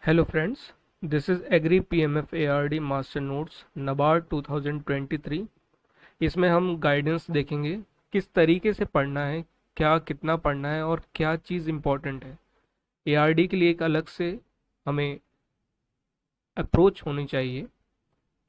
Hello friends, this is agri PMF ARD master notes NABARD 2023। इसमें हम guidance देखेंगे किस तरीके से पढ़ना है, क्या कितना पढ़ना है और क्या चीज़ इम्पोर्टेंट है। एआरडी के लिए एक अलग से हमें अप्रोच होनी चाहिए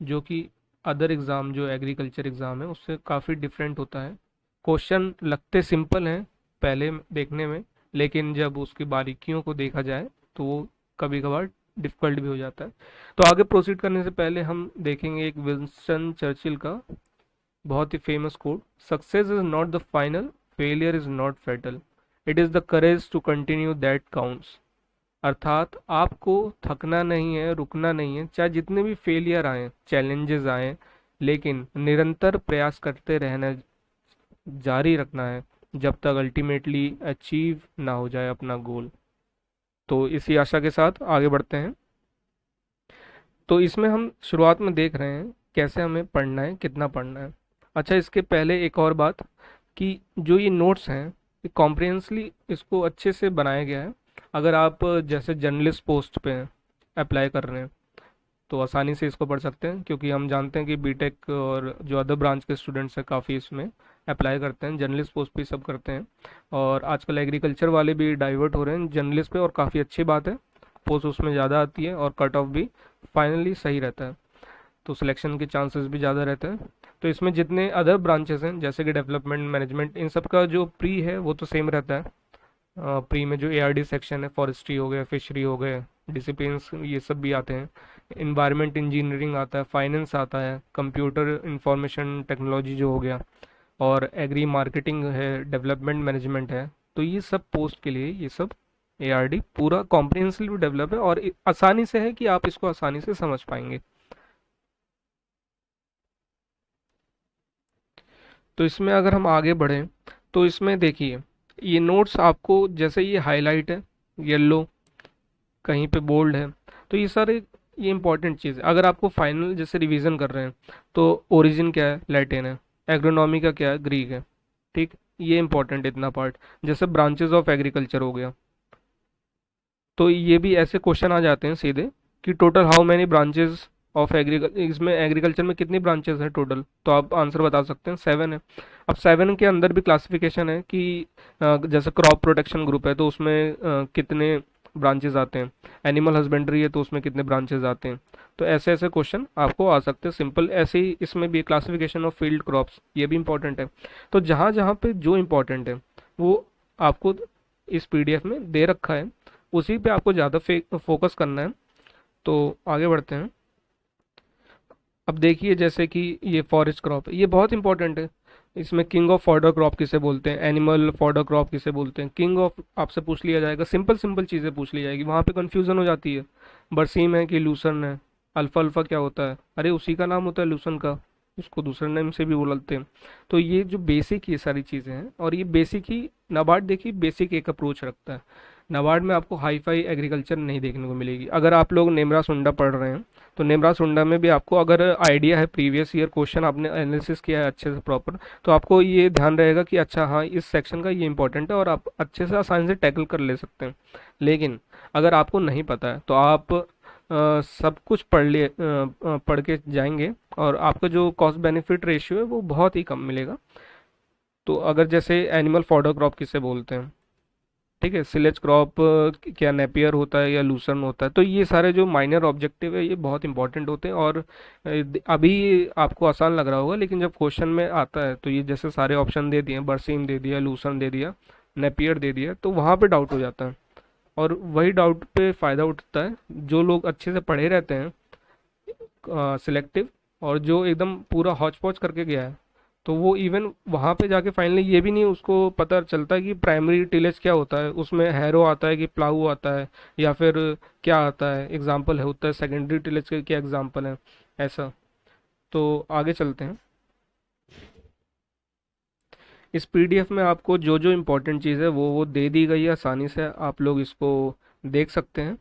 जो कि अदर एग्ज़ाम जो एग्रीकल्चर एग्ज़ाम है उससे काफ़ी डिफरेंट होता है। क्वेश्चन लगते सिंपल हैं पहले देखने में, लेकिन जब उसकी बारीकियों को देखा जाए तो वो कभी कभार डिफ़िकल्ट भी हो जाता है। तो आगे प्रोसीड करने से पहले हम देखेंगे एक विंस्टन चर्चिल का बहुत ही famous quote. Success is not the final, failure is not fatal, it is the courage to continue that counts. अर्थात आपको थकना नहीं है, रुकना नहीं है, चाहे जितने भी फेलियर आए, चैलेंजेस आए, लेकिन निरंतर प्रयास करते रहना जारी रखना है जब तक अल्टीमेटली अचीव ना हो जाए अपना गोल। तो इसी आशा के साथ आगे बढ़ते हैं। तो इसमें हम शुरुआत में देख रहे हैं कैसे हमें पढ़ना है, कितना पढ़ना है। अच्छा, इसके पहले एक और बात कि जो ये नोट्स हैं ये कॉम्प्रिहेंसली इसको अच्छे से बनाया गया है। अगर आप जैसे जर्नलिस्ट पोस्ट पे अप्लाई कर रहे हैं तो आसानी से इसको पढ़ सकते हैं, क्योंकि हम जानते हैं कि बीटेक और जो अदर ब्रांच के स्टूडेंट्स हैं काफ़ी इसमें अप्लाई करते हैं, जर्नलिस्ट पोस्ट पे सब करते हैं। और आजकल एग्रीकल्चर वाले भी डाइवर्ट हो रहे हैं जर्नलिस्ट पे, और काफ़ी अच्छी बात है। पोस्ट उसमें ज़्यादा आती है और कट ऑफ भी फाइनली सही रहता है, तो सिलेक्शन के चांसेस भी ज़्यादा रहते हैं। तो इसमें जितने अदर ब्रांचेस हैं जैसे कि डेवलपमेंट, मैनेजमेंट, इन सब का जो प्री है वो तो सेम रहता है। प्री में जो एआरडी सेक्शन है, फॉरेस्ट्री हो गया, फिशरी हो गए, डिसिप्लिन्स ये सब भी आते हैं। इन्वायरमेंट इंजीनियरिंग आता है, फाइनेंस आता है, कंप्यूटर इंफॉर्मेशन टेक्नोलॉजी जो हो गया, और एग्री मार्केटिंग है, डेवलपमेंट मैनेजमेंट है। तो ये सब पोस्ट के लिए ये सब एआरडी पूरा कॉम्प्रिहेंसिवली डेवलप है और आसानी से है कि आप इसको आसानी से समझ पाएंगे। तो इसमें अगर हम आगे बढ़ें तो इसमें देखिए ये नोट्स आपको जैसे ये हाईलाइट है, येलो, कहीं पे बोल्ड है, तो ये सारे ये इंपॉर्टेंट चीज़ है। अगर आपको फाइनल जैसे रिवीजन कर रहे हैं तो ओरिजिन क्या है, लैटिन है। एग्रोनॉमी का क्या है, ग्रीक है। ठीक, ये इंपॉर्टेंट इतना पार्ट। जैसे ब्रांचेस ऑफ एग्रीकल्चर हो गया, तो ये भी ऐसे क्वेश्चन आ जाते हैं सीधे कि total how many branches of agriculture, इसमें एग्रीकल्चर में कितनी ब्रांचेस हैं टोटल, तो आप आंसर बता सकते हैं 7 है। अब 7 के अंदर भी क्लासिफिकेशन है कि जैसे क्रॉप प्रोटेक्शन ग्रुप है तो उसमें कितने ब्रांचेस आते हैं, एनिमल हस्बेंड्री है तो उसमें कितने ब्रांचेस आते हैं। तो ऐसे ऐसे क्वेश्चन आपको आ सकते हैं सिंपल। ऐसे ही इसमें भी क्लासिफिकेशन ऑफ फील्ड क्रॉप्स, ये भी इंपॉर्टेंट है। तो जहाँ जहाँ पे जो इंपॉर्टेंट है वो आपको इस पीडीएफ में दे रखा है, उसी पे आपको ज़्यादा फोकस करना है। तो आगे बढ़ते हैं। अब देखिए जैसे कि ये फॉरेस्ट क्रॉप है, ये बहुत इंपॉर्टेंट है। इसमें किंग ऑफ फॉडर क्रॉप किसे बोलते हैं, एनिमल फॉडर क्रॉप किसे बोलते हैं, किंग ऑफ आपसे पूछ लिया जाएगा, सिंपल सिंपल चीज़ें पूछ ली जाएगी, वहाँ पे कन्फ्यूज़न हो जाती है। बरसीम है कि लूसन है, अल्फ़ा अल्फ़ा क्या होता है, अरे उसी का नाम होता है लूसन का, उसको दूसरे नेम से भी बोलते हैं। तो ये जो बेसिक ये सारी चीज़ें हैं, और ये बेसिक ही नाबार्ड देखिए बेसिक एक अप्रोच रखता है। नाबार्ड में आपको हाई फाई एग्रीकल्चर नहीं देखने को मिलेगी। अगर आप लोग नेमरा सुंडा पढ़ रहे हैं तो नेमरा सुंडा में भी आपको अगर आइडिया है, प्रीवियस ईयर क्वेश्चन आपने एनालिसिस किया है अच्छे से प्रॉपर, तो आपको ये ध्यान रहेगा कि अच्छा हाँ इस सेक्शन का ये इंपॉर्टेंट है और आप अच्छे से आसानी से टैकल कर ले सकते हैं। लेकिन अगर आपको नहीं पता है तो आप सब कुछ पढ़ के जाएंगे और आपका जो कॉस्ट बेनिफिट रेशियो है वो बहुत ही कम मिलेगा। तो अगर जैसे एनिमल फॉडर क्रॉप किसे बोलते हैं, ठीक है, सिलेज क्रॉप क्या नेपियर होता है या लूसर्न होता है, तो ये सारे जो माइनर ऑब्जेक्टिव है ये बहुत इंपॉर्टेंट होते हैं। और अभी आपको आसान लग रहा होगा, लेकिन जब क्वेश्चन में आता है तो ये जैसे सारे ऑप्शन दे दिए, बरसीम दे दिया, लूसर्न दे दिया, नेपियर दे दिया, तो वहाँ पे डाउट हो जाता है। और वही डाउट पे फ़ायदा उठता है जो लोग अच्छे से पढ़े रहते हैं सिलेक्टिव, और जो एकदम पूरा हौच पौच करके गया है, तो वो इवन वहाँ पे जाके फाइनली ये भी नहीं उसको पता चलता कि प्राइमरी टिलेज क्या होता है, उसमें हैरो आता है कि प्लाऊ आता है, या फिर क्या आता है, एग्जाम्पल है होता है सेकेंडरी टिलेज के क्या एग्जाम्पल है, ऐसा। तो आगे चलते हैं। इस पीडीएफ में आपको जो जो इम्पोर्टेंट चीज़ है वो दे दी गई है, आसानी से आप लोग इसको देख सकते हैं।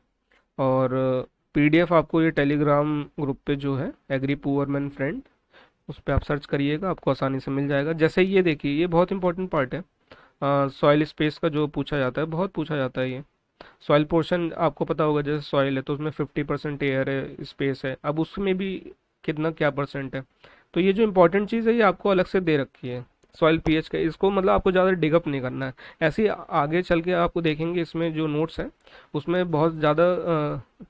और पीडीएफ आपको ये टेलीग्राम ग्रुप पे जो है एग्री पुअरमैन फ्रेंड, उस पर आप सर्च करिएगा, आपको आसानी से मिल जाएगा। जैसे ये देखिए ये बहुत इंपॉर्टेंट पार्ट है, सॉइल स्पेस का जो पूछा जाता है, बहुत पूछा जाता है ये। सॉइल पोर्शन आपको पता होगा, जैसे सॉइल है तो उसमें 50% एयर है, स्पेस है, अब उसमें भी कितना क्या परसेंट है। तो ये जो इंपॉर्टेंट चीज़ है ये आपको अलग से दे रखी है, सॉइल पीएच का, इसको मतलब आपको ज़्यादा डिगअप नहीं करना है। ऐसे ही आगे चल के आपको देखेंगे इसमें जो नोट्स हैं उसमें बहुत ज़्यादा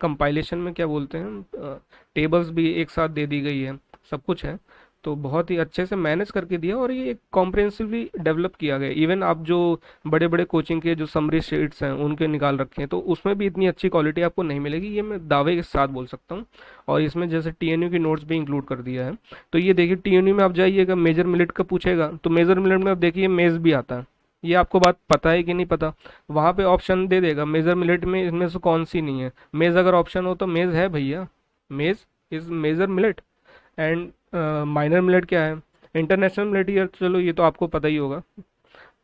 कंपाइलेशन में क्या बोलते हैं, टेबल्स भी एक साथ दे दी गई है, सब कुछ है। तो बहुत ही अच्छे से मैनेज करके दिया और ये कॉम्प्रिहेंसिवली डेवलप किया गया। इवन आप जो बड़े बड़े कोचिंग के जो समरी शीट्स हैं उनके निकाल रखे हैं तो उसमें भी इतनी अच्छी क्वालिटी आपको नहीं मिलेगी, ये मैं दावे के साथ बोल सकता हूँ। और इसमें जैसे टीएनयू की नोट्स भी इंक्लूड कर दिया है। तो ये देखिए टीएनयू में आप जाइएगा, मेजर मिनट का पूछेगा तो मेजर मिनट में आप देखिए मेज भी आता है। ये आपको बात पता है कि नहीं पता, वहाँ पे ऑप्शन दे देगा मेजर मिनट में इनमें से कौन सी नहीं है। मेज अगर ऑप्शन हो तो मेज है भैया, maize is major millet. And minor millet क्या है, इंटरनेशनल मिलेट, ये चलो ये तो आपको पता ही होगा।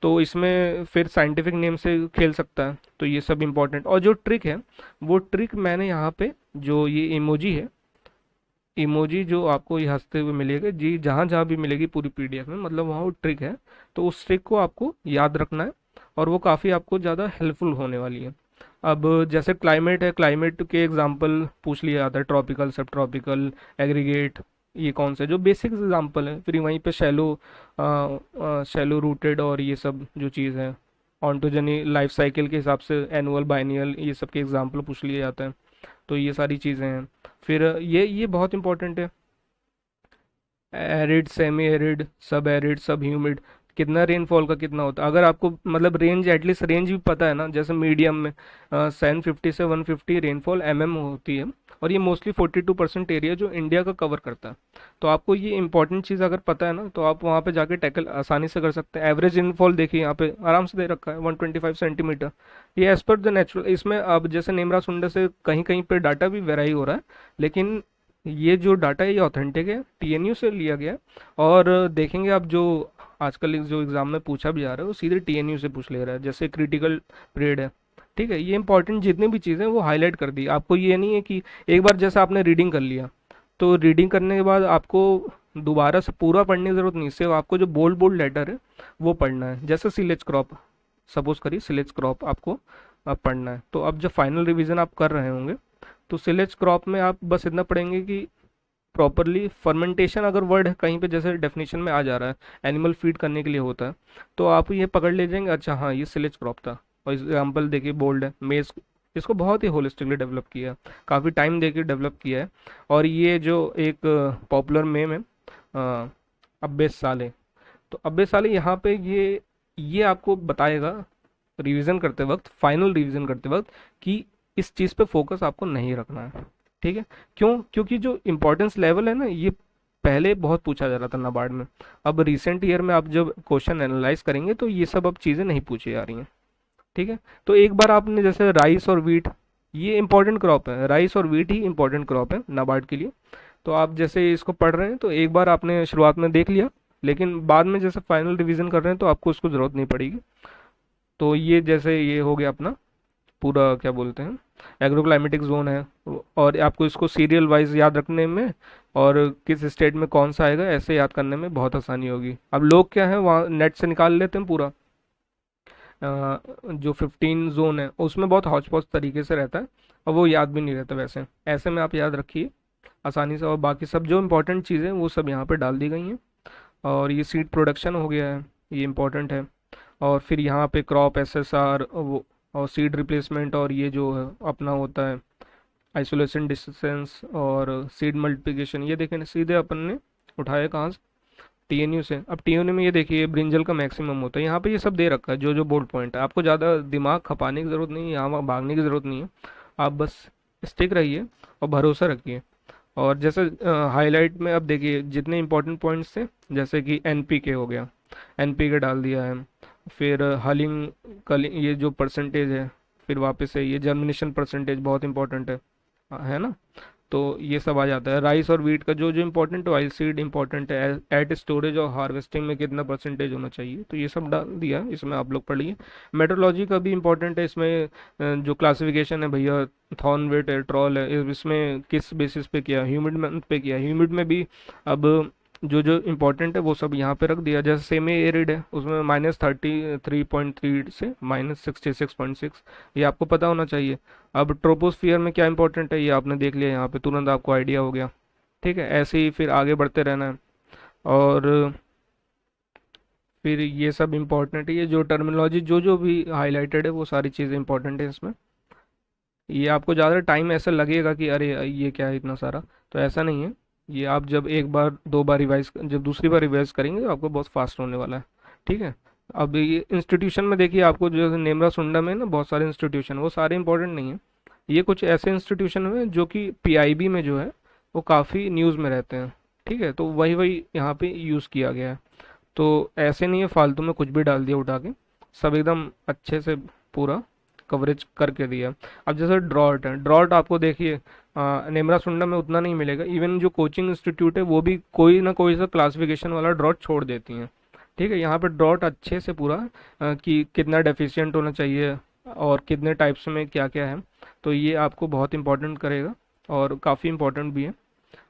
तो इसमें फिर साइंटिफिक नेम से खेल सकता है, तो ये सब इंपॉर्टेंट। और जो ट्रिक है वो ट्रिक मैंने यहाँ पे जो ये इमोजी है, इमोजी जो आपको ये हंसते हुए मिलेगा जी, जहाँ जहाँ भी मिलेगी पूरी पीडीएफ में, मतलब वहाँ वो ट्रिक है। तो उस ट्रिक को आपको याद रखना है और वो काफ़ी आपको ज़्यादा हेल्पफुल होने वाली है। अब जैसे क्लाइमेट है, क्लाइमेट के एग्जांपल पूछ लिया जाता है, ट्रॉपिकल, सब ट्रॉपिकल, एग्रीगेट, ये कौन से जो बेसिक एग्जांपल है। फिर वहीं पे शैलो रूटेड और ये सब जो चीज़ है, ऑन्टोजनी लाइफ साइकिल के हिसाब से एनुअल बाइनियल, ये सब के एग्जांपल पूछ लिए जाते हैं। तो ये सारी चीज़ें हैं। फिर ये बहुत इंपॉर्टेंट है, एरिड, सेमी एरिड, सब एरिड, सब ह्यूमिड, कितना रेनफॉल का कितना होता है। अगर आपको मतलब रेंज, एटलीस्ट रेंज भी पता है ना, जैसे मीडियम में 750 से 150 रेनफॉल होती है, और ये मोस्टली 42% एरिया जो इंडिया का कवर करता है। तो आपको ये इंपॉर्टेंट चीज़ अगर पता है ना तो आप वहाँ पे जाके टैकल आसानी से कर सकते हैं। एवरेज रेनफॉल देखिए यहाँ पे आराम से दे रखा है 125 सेंटीमीटर, ये एज पर द नेचुरल। इसमें अब जैसे नेमरा सुंडा से कहीं कहीं पे डाटा भी वेराई हो रहा है, लेकिन ये जो डाटा है ये ऑथेंटिक है, टीएनयू से लिया गया है। और देखेंगे आप जो आजकल जो एग्जाम में पूछा भी जा रहा है वो सीधे टीएनयू से पूछ ले रहा है, जैसे क्रिटिकल पीरियड है। ठीक है, ये इंपॉर्टेंट जितनी भी चीज़ें वो हाईलाइट कर दी। आपको ये नहीं है कि एक बार जैसे आपने रीडिंग कर लिया तो रीडिंग करने के बाद आपको दोबारा से पूरा पढ़ने की ज़रूरत नहीं, सिर्फ आपको जो बोल्ड बोल्ड लेटर है वो पढ़ना है। जैसे सिलेज क्रॉप, सपोज करिए सिलेज क्रॉप आपको अब पढ़ना है, तो अब जब फाइनल रिवीजन आप कर रहे होंगे तो सिलेज क्रॉप में आप बस इतना पढ़ेंगे कि प्रॉपरली फर्मेंटेशन अगर वर्ड है कहीं पे जैसे डेफिनेशन में आ जा रहा है, एनिमल फीड करने के लिए होता है, तो आप ये पकड़ ले जाएंगे, अच्छा हाँ ये सिलेज क्रॉप था। और एग्जाम्पल देखिए बोल्ड है मेज, इसको बहुत ही होलिस्टिकली डेवलप किया है, काफ़ी टाइम देके डेवलप किया है। और ये जो एक पॉपुलर मेम है, अब्बे साले, तो अब्बे साले यहाँ पे ये आपको बताएगा रिवीजन करते वक्त, फाइनल रिवीजन करते वक्त, कि इस चीज़ पे फोकस आपको नहीं रखना है। ठीक है, क्यों? क्योंकि जो इम्पोर्टेंस लेवल है ना, ये पहले बहुत पूछा जा रहा था नाबार्ड में, अब रिसेंट ईयर में आप जब क्वेश्चन एनालाइज करेंगे तो ये सब अब चीज़ें नहीं पूछी जा रही हैं। ठीक है, तो एक बार आपने जैसे राइस और वीट, ये इंपॉर्टेंट क्रॉप है, राइस और वीट ही इंपॉर्टेंट क्रॉप है नाबार्ड के लिए। तो आप जैसे इसको पढ़ रहे हैं तो एक बार आपने शुरुआत में देख लिया, लेकिन बाद में जैसे फाइनल रिवीजन कर रहे हैं तो आपको उसको ज़रूरत नहीं पड़ेगी। तो ये जैसे ये हो गया अपना पूरा क्या बोलते हैं, एग्रोक्लाइमेटिक जोन है। और आपको इसको सीरियल वाइज याद रखने में और किस स्टेट में कौन सा आएगा ऐसे याद करने में बहुत आसानी होगी। अब लोग क्या है वहाँ नेट से निकाल लेते हैं पूरा, जो 15 जोन है उसमें बहुत हौच पौच तरीके से रहता है और वो याद भी नहीं रहता। वैसे ऐसे में आप याद रखिए आसानी से, और बाकी सब जो इंपॉर्टेंट चीज़ें वो सब यहाँ पे डाल दी गई हैं। और ये सीड प्रोडक्शन हो गया है, ये इंपॉर्टेंट है। और फिर यहाँ पे क्रॉप एसएसआर वो, और सीड रिप्लेसमेंट, और ये जो है अपना होता है आइसोलेशन डिस्टेंस और सीड मल्टीप्लिकेशन, ये देखें सीधे अपन ने उठाया कहाँ से, टीएनयू से। अब टीएनयू में ये देखिए ब्रिंजल का मैक्सिमम होता है, यहाँ पे ये सब दे रखा है जो जो बोल्ड पॉइंट है। आपको ज़्यादा दिमाग खपाने की ज़रूरत नहीं है, यहाँ वहाँ भागने की ज़रूरत नहीं है, आप बस स्टिक रहिए और भरोसा रखिए। और जैसे हाईलाइट में अब देखिए जितने इंपॉर्टेंट पॉइंट्स थे, जैसे कि एनपीके हो गया, एनपीके डाल दिया है। फिर हलिंग कलिंग ये जो परसेंटेज है, फिर वापस से ये जर्मिनेशन परसेंटेज बहुत इंपॉर्टेंट है ना। तो ये सब आ जाता है। राइस और वीट का जो जो इम्पोर्टेंट है, ऑयल सीड इंपॉर्टेंट है, एट स्टोरेज और हार्वेस्टिंग में कितना परसेंटेज होना चाहिए, तो ये सब डाल दिया इसमें, आप लोग पढ़ लिए। मेट्रोलॉजी का भी इम्पोर्टेंट है इसमें, जो क्लासिफिकेशन है भैया, थॉर्नवेट है, ट्रॉल है, इसमें किस बेसिस पे किया, ह्यूमिड मंथ पे किया, ह्यूमिड में भी अब जो जो इम्पोर्टेंट है वो सब यहाँ पे रख दिया। जैसे सेमी एरिड है, उसमें -33.3 से -66.6, ये आपको पता होना चाहिए। अब ट्रोपोस्फियर में क्या इंपॉर्टेंट है ये आपने देख लिया, यहाँ पे तुरंत आपको आइडिया हो गया। ठीक है, ऐसे ही फिर आगे बढ़ते रहना है। और फिर ये सब इम्पोर्टेंट है, ये जो टर्मिनोलॉजी जो जो भी हाईलाइटेड है वो सारी चीज़ें इंपॉर्टेंट है इसमें। ये आपको ज़्यादा टाइम ऐसा लगेगा कि अरे ये क्या है इतना सारा, तो ऐसा नहीं है। ये आप जब एक बार दो बार रिवाइज, जब दूसरी बार रिवाइज करेंगे तो आपको बहुत फास्ट होने वाला है। ठीक है। अब ये इंस्टीट्यूशन में देखिए, आपको जो नेमरा सुंडा में ना बहुत सारे इंस्टीट्यूशन, वो सारे इंपॉर्टेंट नहीं है। ये कुछ ऐसे इंस्टीट्यूशन हैं जो कि पीआईबी में जो है वो काफ़ी न्यूज़ में रहते हैं। ठीक है, तो वही वही यहाँ पे यूज़ किया गया है। तो ऐसे नहीं है फालतू में कुछ भी डाल दिया उठा के, सब एकदम अच्छे से पूरा कवरेज करके दिया। अब जैसे ड्रॉट है, ड्रॉट आपको देखिए नेमरा सुंडा में उतना नहीं मिलेगा। इवन जो कोचिंग इंस्टीट्यूट है वो भी कोई ना कोई सा क्लासिफिकेशन वाला ड्रॉट छोड़ देती हैं। ठीक है, यहाँ पे ड्रॉट अच्छे से पूरा कि कितना डेफिशिएंट होना चाहिए और कितने टाइप्स में क्या क्या है, तो ये आपको बहुत इंपॉर्टेंट करेगा और काफ़ी इंपॉर्टेंट भी है।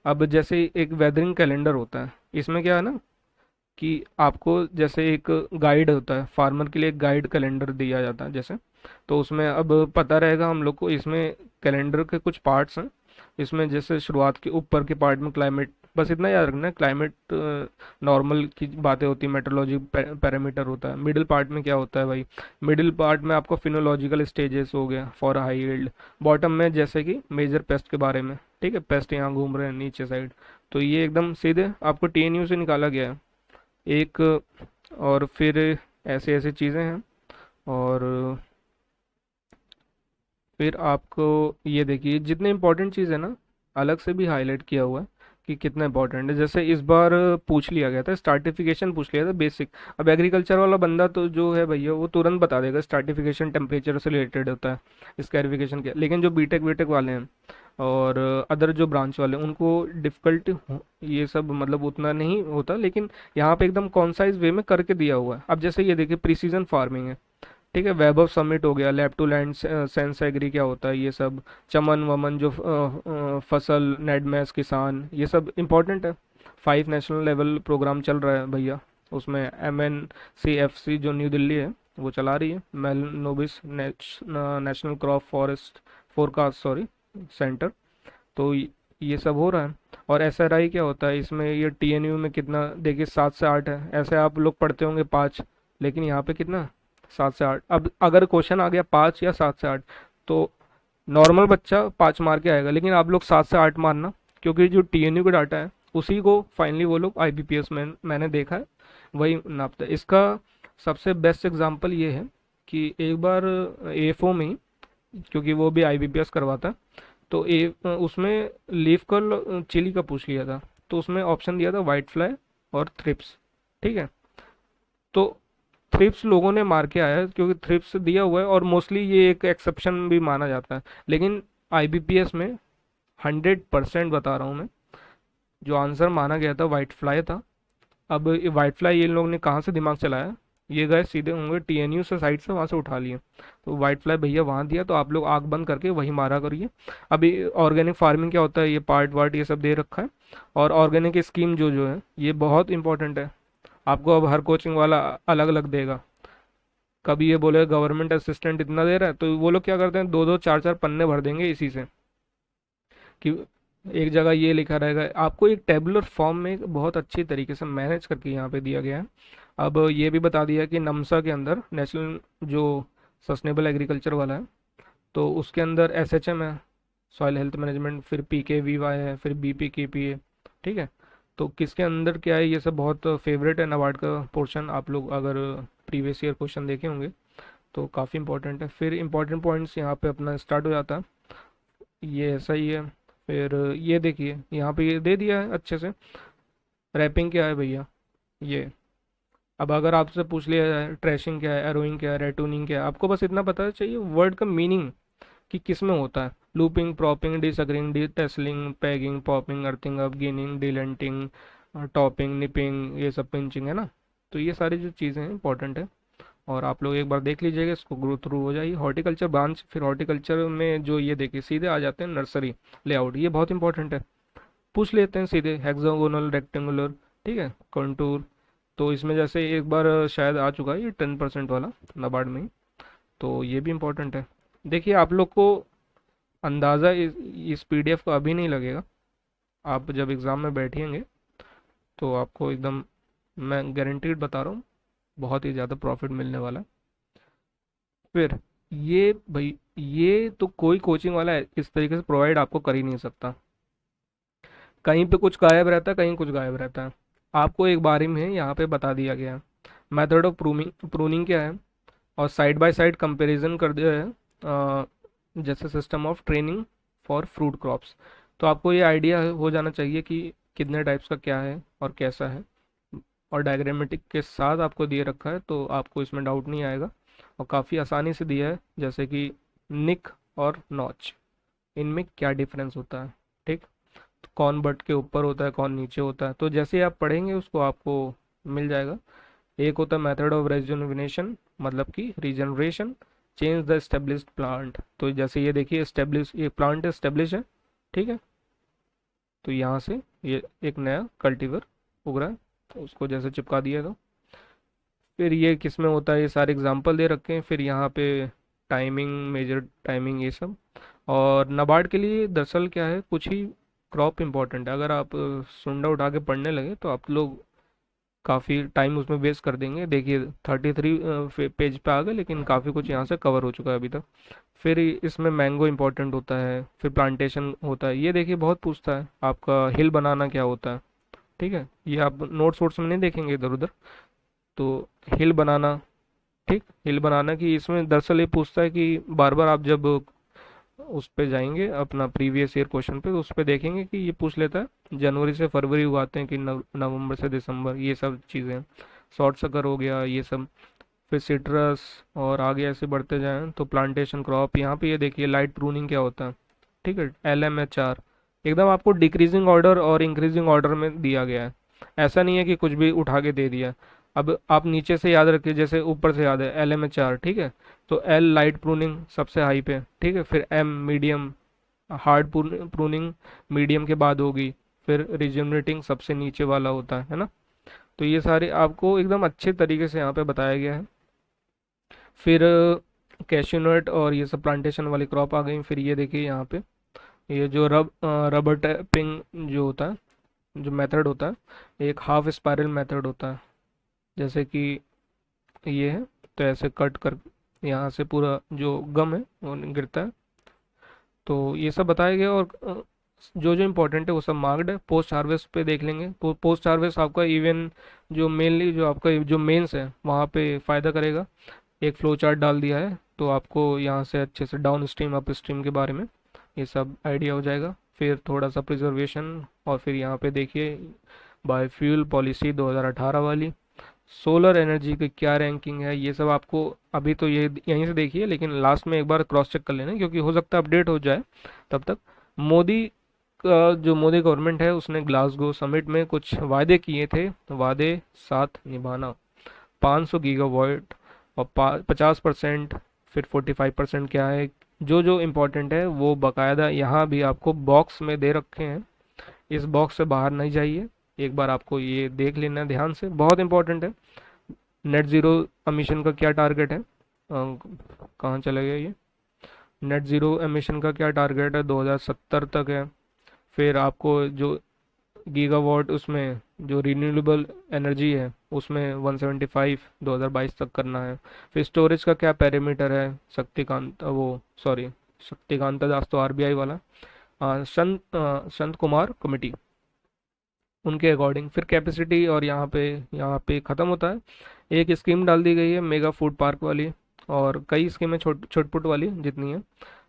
अब जैसे एक वेदरिंग कैलेंडर होता है, इसमें क्या है ना कि आपको जैसे एक गाइड होता है फार्मर के लिए, एक गाइड कैलेंडर दिया जाता है जैसे, तो उसमें अब पता रहेगा हम लोग को इसमें कैलेंडर के कुछ पार्ट्स हैं। इसमें जैसे शुरुआत के ऊपर के पार्ट में क्लाइमेट, बस इतना याद रखना है, क्लाइमेट नॉर्मल की बातें होती है, मेट्रोलॉजी पैरामीटर होता है। मिडिल पार्ट में क्या होता है भाई, मिडिल पार्ट में आपको फिनोलॉजिकल स्टेजेस हो गया फॉर हाई यील्ड। बॉटम में जैसे कि मेजर पेस्ट के बारे में, ठीक है, पेस्ट यहाँ घूम रहे हैं नीचे साइड, तो ये एकदम सीधे आपको टीएनयू से निकाला गया है एक। और फिर ऐसे ऐसे चीज़ें हैं। और फिर आपको ये देखिए जितने इंपॉर्टेंट चीज़ है ना, अलग से भी हाईलाइट किया हुआ है कि कितना इंपॉर्टेंट है। जैसे इस बार पूछ लिया गया था, स्टार्टिफिकेशन पूछ लिया था बेसिक। अब एग्रीकल्चर वाला बंदा तो जो है भैया वो तुरंत बता देगा स्टार्टिफिकेशन टेम्परेचर से रिलेटेड होता है, स्कैरिफिकेशन क्या। लेकिन जो बीटेक बीटेक वाले हैं और अदर जो ब्रांच वाले, उनको डिफ़िकल्ट ये सब मतलब उतना नहीं होता, लेकिन यहाँ पे एकदम कॉन्साइज वे में करके दिया हुआ है। अब जैसे ये देखिए प्रीसीजन फार्मिंग है, ठीक है, वेब ऑफ समिट हो गया, lab to land sense agri क्या होता है, ये सब चमन वमन जो फसल नेडमैस किसान, ये सब इम्पोर्टेंट है। 5 नेशनल लेवल प्रोग्राम चल रहा है भैया, उसमें MNCFC जो न्यू दिल्ली है वो चला रही है, Mahalanobis national crop forest forecast sorry centre. तो ये सब हो रहा है। और SRI क्या होता है इसमें, ये TNU में कितना देखिए 7 से 8 है, ऐसे आप लोग पढ़ते होंगे 5, लेकिन यहाँ पे कितना 7 से 8। अब अगर क्वेश्चन आ गया 5 या 7 से 8, तो नॉर्मल बच्चा 5 मार के आएगा, लेकिन आप लोग 7 से 8 मारना, क्योंकि जो TNU का डाटा है उसी को फाइनली वो लोग IBPS में मैंने देखा है वही नापता है। इसका सबसे बेस्ट एग्जांपल ये है कि एक बार AFO में ही, क्योंकि वो भी IBPS करवाता है, तो उसमें लीफ कर्ल चिली का पूछ लिया था, तो उसमें ऑप्शन दिया था वाइट फ्लाई और थ्रिप्स। ठीक है, तो थ्रिप्स लोगों ने मार के आया है, क्योंकि थ्रिप्स दिया हुआ है और मोस्टली ये एक एक्सेप्शन भी माना जाता है। लेकिन IBPS में 100% बता रहा हूँ मैं, जो आंसर माना गया था वाइट फ्लाई था। अब वाइट फ्लाई ये लोग ने कहाँ से दिमाग चलाया, ये गए सीधे होंगे TNU से साइड से, वहाँ से उठा लिए, तो वाइट फ्लाई भैया वहाँ दिया, तो आप लोग आँख बंद करके वही मारा करिए। अभी ऑर्गेनिक फार्मिंग क्या होता है, ये पार्ट वार्ट ये सब दे रखा है। और ऑर्गेनिक स्कीम जो जो है ये बहुत इंपॉर्टेंट है, आपको अब हर कोचिंग वाला अलग अलग देगा। कभी ये बोले गवर्नमेंट असिस्टेंट इतना दे रहा है, तो वो लोग क्या करते हैं, दो दो चार चार पन्ने भर देंगे इसी से, कि एक जगह ये लिखा रहेगा, आपको एक टेबुलर फॉर्म में बहुत अच्छी तरीके से मैनेज करके यहाँ पे दिया गया है। अब ये भी बता दिया कि नमसा के अंदर नेशनल जो सस्टेनेबल एग्रीकल्चर वाला है, तो उसके अंदर SHM है, सॉइल हेल्थ मैनेजमेंट, फिर PKVY है, फिर BPKP है। ठीक है, तो किसके अंदर क्या है, ये सब बहुत फेवरेट है नाबार्ड का पोर्शन, आप लोग अगर प्रीवियस ईयर क्वेश्चन देखे होंगे तो काफ़ी इंपॉर्टेंट है। फिर इंपॉर्टेंट पॉइंट्स यहाँ पे अपना स्टार्ट हो जाता है, ये ऐसा ही है। फिर ये देखिए यहाँ पे ये दे दिया है अच्छे से, रैपिंग क्या है भैया ये। अब अगर आपसे पूछ लिया जाए ट्रैशिंग क्या है, एरोइंग क्या है, रेटूनिंग क्या है, आपको बस इतना पता चाहिए वर्ड का मीनिंग कि किस में होता है। Looping, propping, disagreeing, detasseling, pegging, popping, earthing up, ginning, delinting, topping, nipping, ये सब पिंचिंग है ना। तो ये सारी जो चीज़ें हैं इंपॉर्टेंट है, और आप लोग एक बार देख लीजिएगा, इसको ग्रो थ्रू हो जाइए। हॉर्टिकल्चर ब्रांच, फिर हॉर्टिकल्चर में जो ये देखिए सीधे आ जाते हैं नर्सरी लेआउट, ये बहुत इंपॉर्टेंट है। पूछ लेते हैं सीधे हेक्सागोनल, रेक्टेंगुलर, ठीक है, कंटूर। तो इसमें जैसे एक बार शायद आ चुका है ये 10% वाला नाबार्ड में ही, तो ये भी इम्पोर्टेंट है। देखिए आप लोग को अंदाज़ा इस पीडीएफ का अभी नहीं लगेगा, आप जब एग्ज़ाम में बैठेंगे तो आपको एकदम, मैं गारंटीड बता रहा हूँ, बहुत ही ज़्यादा प्रॉफिट मिलने वाला है। फिर ये भाई, ये तो कोई कोचिंग वाला इस तरीके से प्रोवाइड आपको कर ही नहीं सकता। कहीं पे कुछ गायब रहता है, कहीं कुछ गायब रहता है। आपको एक बारे में यहाँ पे बता दिया गया है। मेथड ऑफ प्रूनिंग प्रूनिंग क्या है, और साइड बाय साइड कंपैरिजन कर दिया है, जैसे system of training for fruit crops. तो आपको ये आइडिया हो जाना चाहिए कि कितने टाइप्स का क्या है और कैसा है, और डायग्रामेटिक के साथ आपको दिए रखा है, तो आपको इसमें डाउट नहीं आएगा, और काफ़ी आसानी से दिया है, जैसे कि निक और नॉच, इनमें क्या डिफरेंस होता है। ठीक, तो कौन बट के ऊपर होता है, कौन नीचे होता है, तो जैसे ही आप पढ़ेंगे उसको आपको मिल जाएगा। एक होता है मेथड ऑफ रेजुविनेशन, मतलब कि regeneration, change the established plant. तो जैसे ये देखिए, एस्टेब्लिश, ये प्लांट एस्टेब्लिश है, ठीक है, तो यहाँ से ये एक नया कल्टीवर उग रहा है, तो उसको जैसे चिपका दिया। तो फिर ये किस में होता है, ये सारे एग्जांपल दे रखे हैं। फिर यहाँ पे टाइमिंग, मेजर टाइमिंग, ये सब। और नाबार्ड के लिए दरअसल क्या है, कुछ ही क्रॉप इंपॉर्टेंट है। अगर आप सुंडा उठा के पढ़ने लगे तो आप लोग काफ़ी टाइम उसमें वेस्ट कर देंगे। देखिए 33 पेज पे आ गए, लेकिन काफ़ी कुछ यहाँ से कवर हो चुका है अभी तक। फिर इसमें मैंगो इंपॉर्टेंट होता है, फिर प्लांटेशन होता है। ये देखिए बहुत पूछता है, आपका हिल बनाना क्या होता है, ठीक है, ये आप नोट्स वोट्स में नहीं देखेंगे इधर उधर। तो हिल बनाना, ठीक, हिल बनाना की इसमें दरअसल ये पूछता है कि बार बार आप जब उस पे जाएंगे अपना प्रीवियस ईयर क्वेश्चन पे, तो उस पे देखेंगे कि ये पूछ लेता है जनवरी से फरवरी उगाते हैं कि नवंबर से दिसंबर, ये सब चीज़ें। शॉर्ट सकर हो गया ये सब। फिर सिट्रस, और आगे ऐसे बढ़ते जाएं तो प्लांटेशन क्रॉप। यहाँ पे ये देखिए लाइट प्रूनिंग क्या होता है, ठीक है, LMHR। एकदम आपको डिक्रीजिंग ऑर्डर और इंक्रीजिंग ऑर्डर में दिया गया है, ऐसा नहीं है कि कुछ भी उठा के दे दिया। अब आप नीचे से याद रखिए, जैसे ऊपर से याद है LMHR, ठीक है, तो L लाइट प्रूनिंग सबसे हाई पे, ठीक है, फिर M medium, hard pruning medium के बाद होगी, फिर रिजेनरेटिंग सबसे नीचे वाला होता है ना। तो ये सारे आपको एकदम अच्छे तरीके से यहाँ पे बताया गया है। फिर कैश्यूनट और ये सब प्लांटेशन वाली क्रॉप आ गई। फिर ये देखिए यहाँ पे, ये जो रबर टैपिंग जो होता है, जो मेथड होता है, एक हाफ स्पाइरल मेथड होता है। जैसे कि ये है, तो ऐसे कट कर यहाँ से पूरा जो गम है वो गिरता है। तो ये सब बताया गया, और जो जो इम्पोर्टेंट है वो सब मार्क्ड है। पोस्ट हार्वेस्ट पे देख लेंगे, तो पोस्ट हार्वेस्ट आपका इवन जो मेनली जो आपका जो मेंस है वहाँ पे फ़ायदा करेगा। एक फ्लो चार्ट डाल दिया है, तो आपको यहाँ से अच्छे से डाउन स्ट्रीम अप स्ट्रीम के बारे में ये सब आइडिया हो जाएगा। फिर थोड़ा सा प्रिजर्वेशन, और फिर यहाँ पे देखिए बायोफ्यूल पॉलिसी 2018 वाली, सोलर एनर्जी की क्या रैंकिंग है, ये सब आपको अभी तो ये यहीं से देखिए, लेकिन लास्ट में एक बार क्रॉस चेक कर लेना, क्योंकि हो सकता है अपडेट हो जाए तब तक। मोदी का जो मोदी गवर्नमेंट है उसने ग्लासगो समिट में कुछ वादे किए थे, वादे साथ निभाना। 500 गीगावाट और 50%, फिर 45% क्या है, जो जो इम्पोर्टेंट है वो बकायदा यहाँ भी आपको बॉक्स में दे रखे हैं। इस बॉक्स से बाहर नहीं जाइए, एक बार आपको ये देख लेना ध्यान से, बहुत इंपॉर्टेंट है। नेट ज़ीरो एमिशन का क्या टारगेट है, कहाँ चला गया ये, नेट ज़ीरो एमिशन का क्या टारगेट है, 2070 तक है। फिर आपको जो गीगावाट उसमें जो रिन्यूएबल एनर्जी है उसमें 175 2022 तक करना है। फिर स्टोरेज का क्या पैरामीटर है, शक्तिकांत वो सॉरी शक्तिकांता दास तो RBI वाला, संत कुमार कमेटी, उनके अकॉर्डिंग। फिर कैपेसिटी, और यहाँ पे ख़त्म होता है। एक स्कीम डाल दी गई है मेगा फूड पार्क वाली, और कई स्कीमें छोटपुट वाली जितनी है।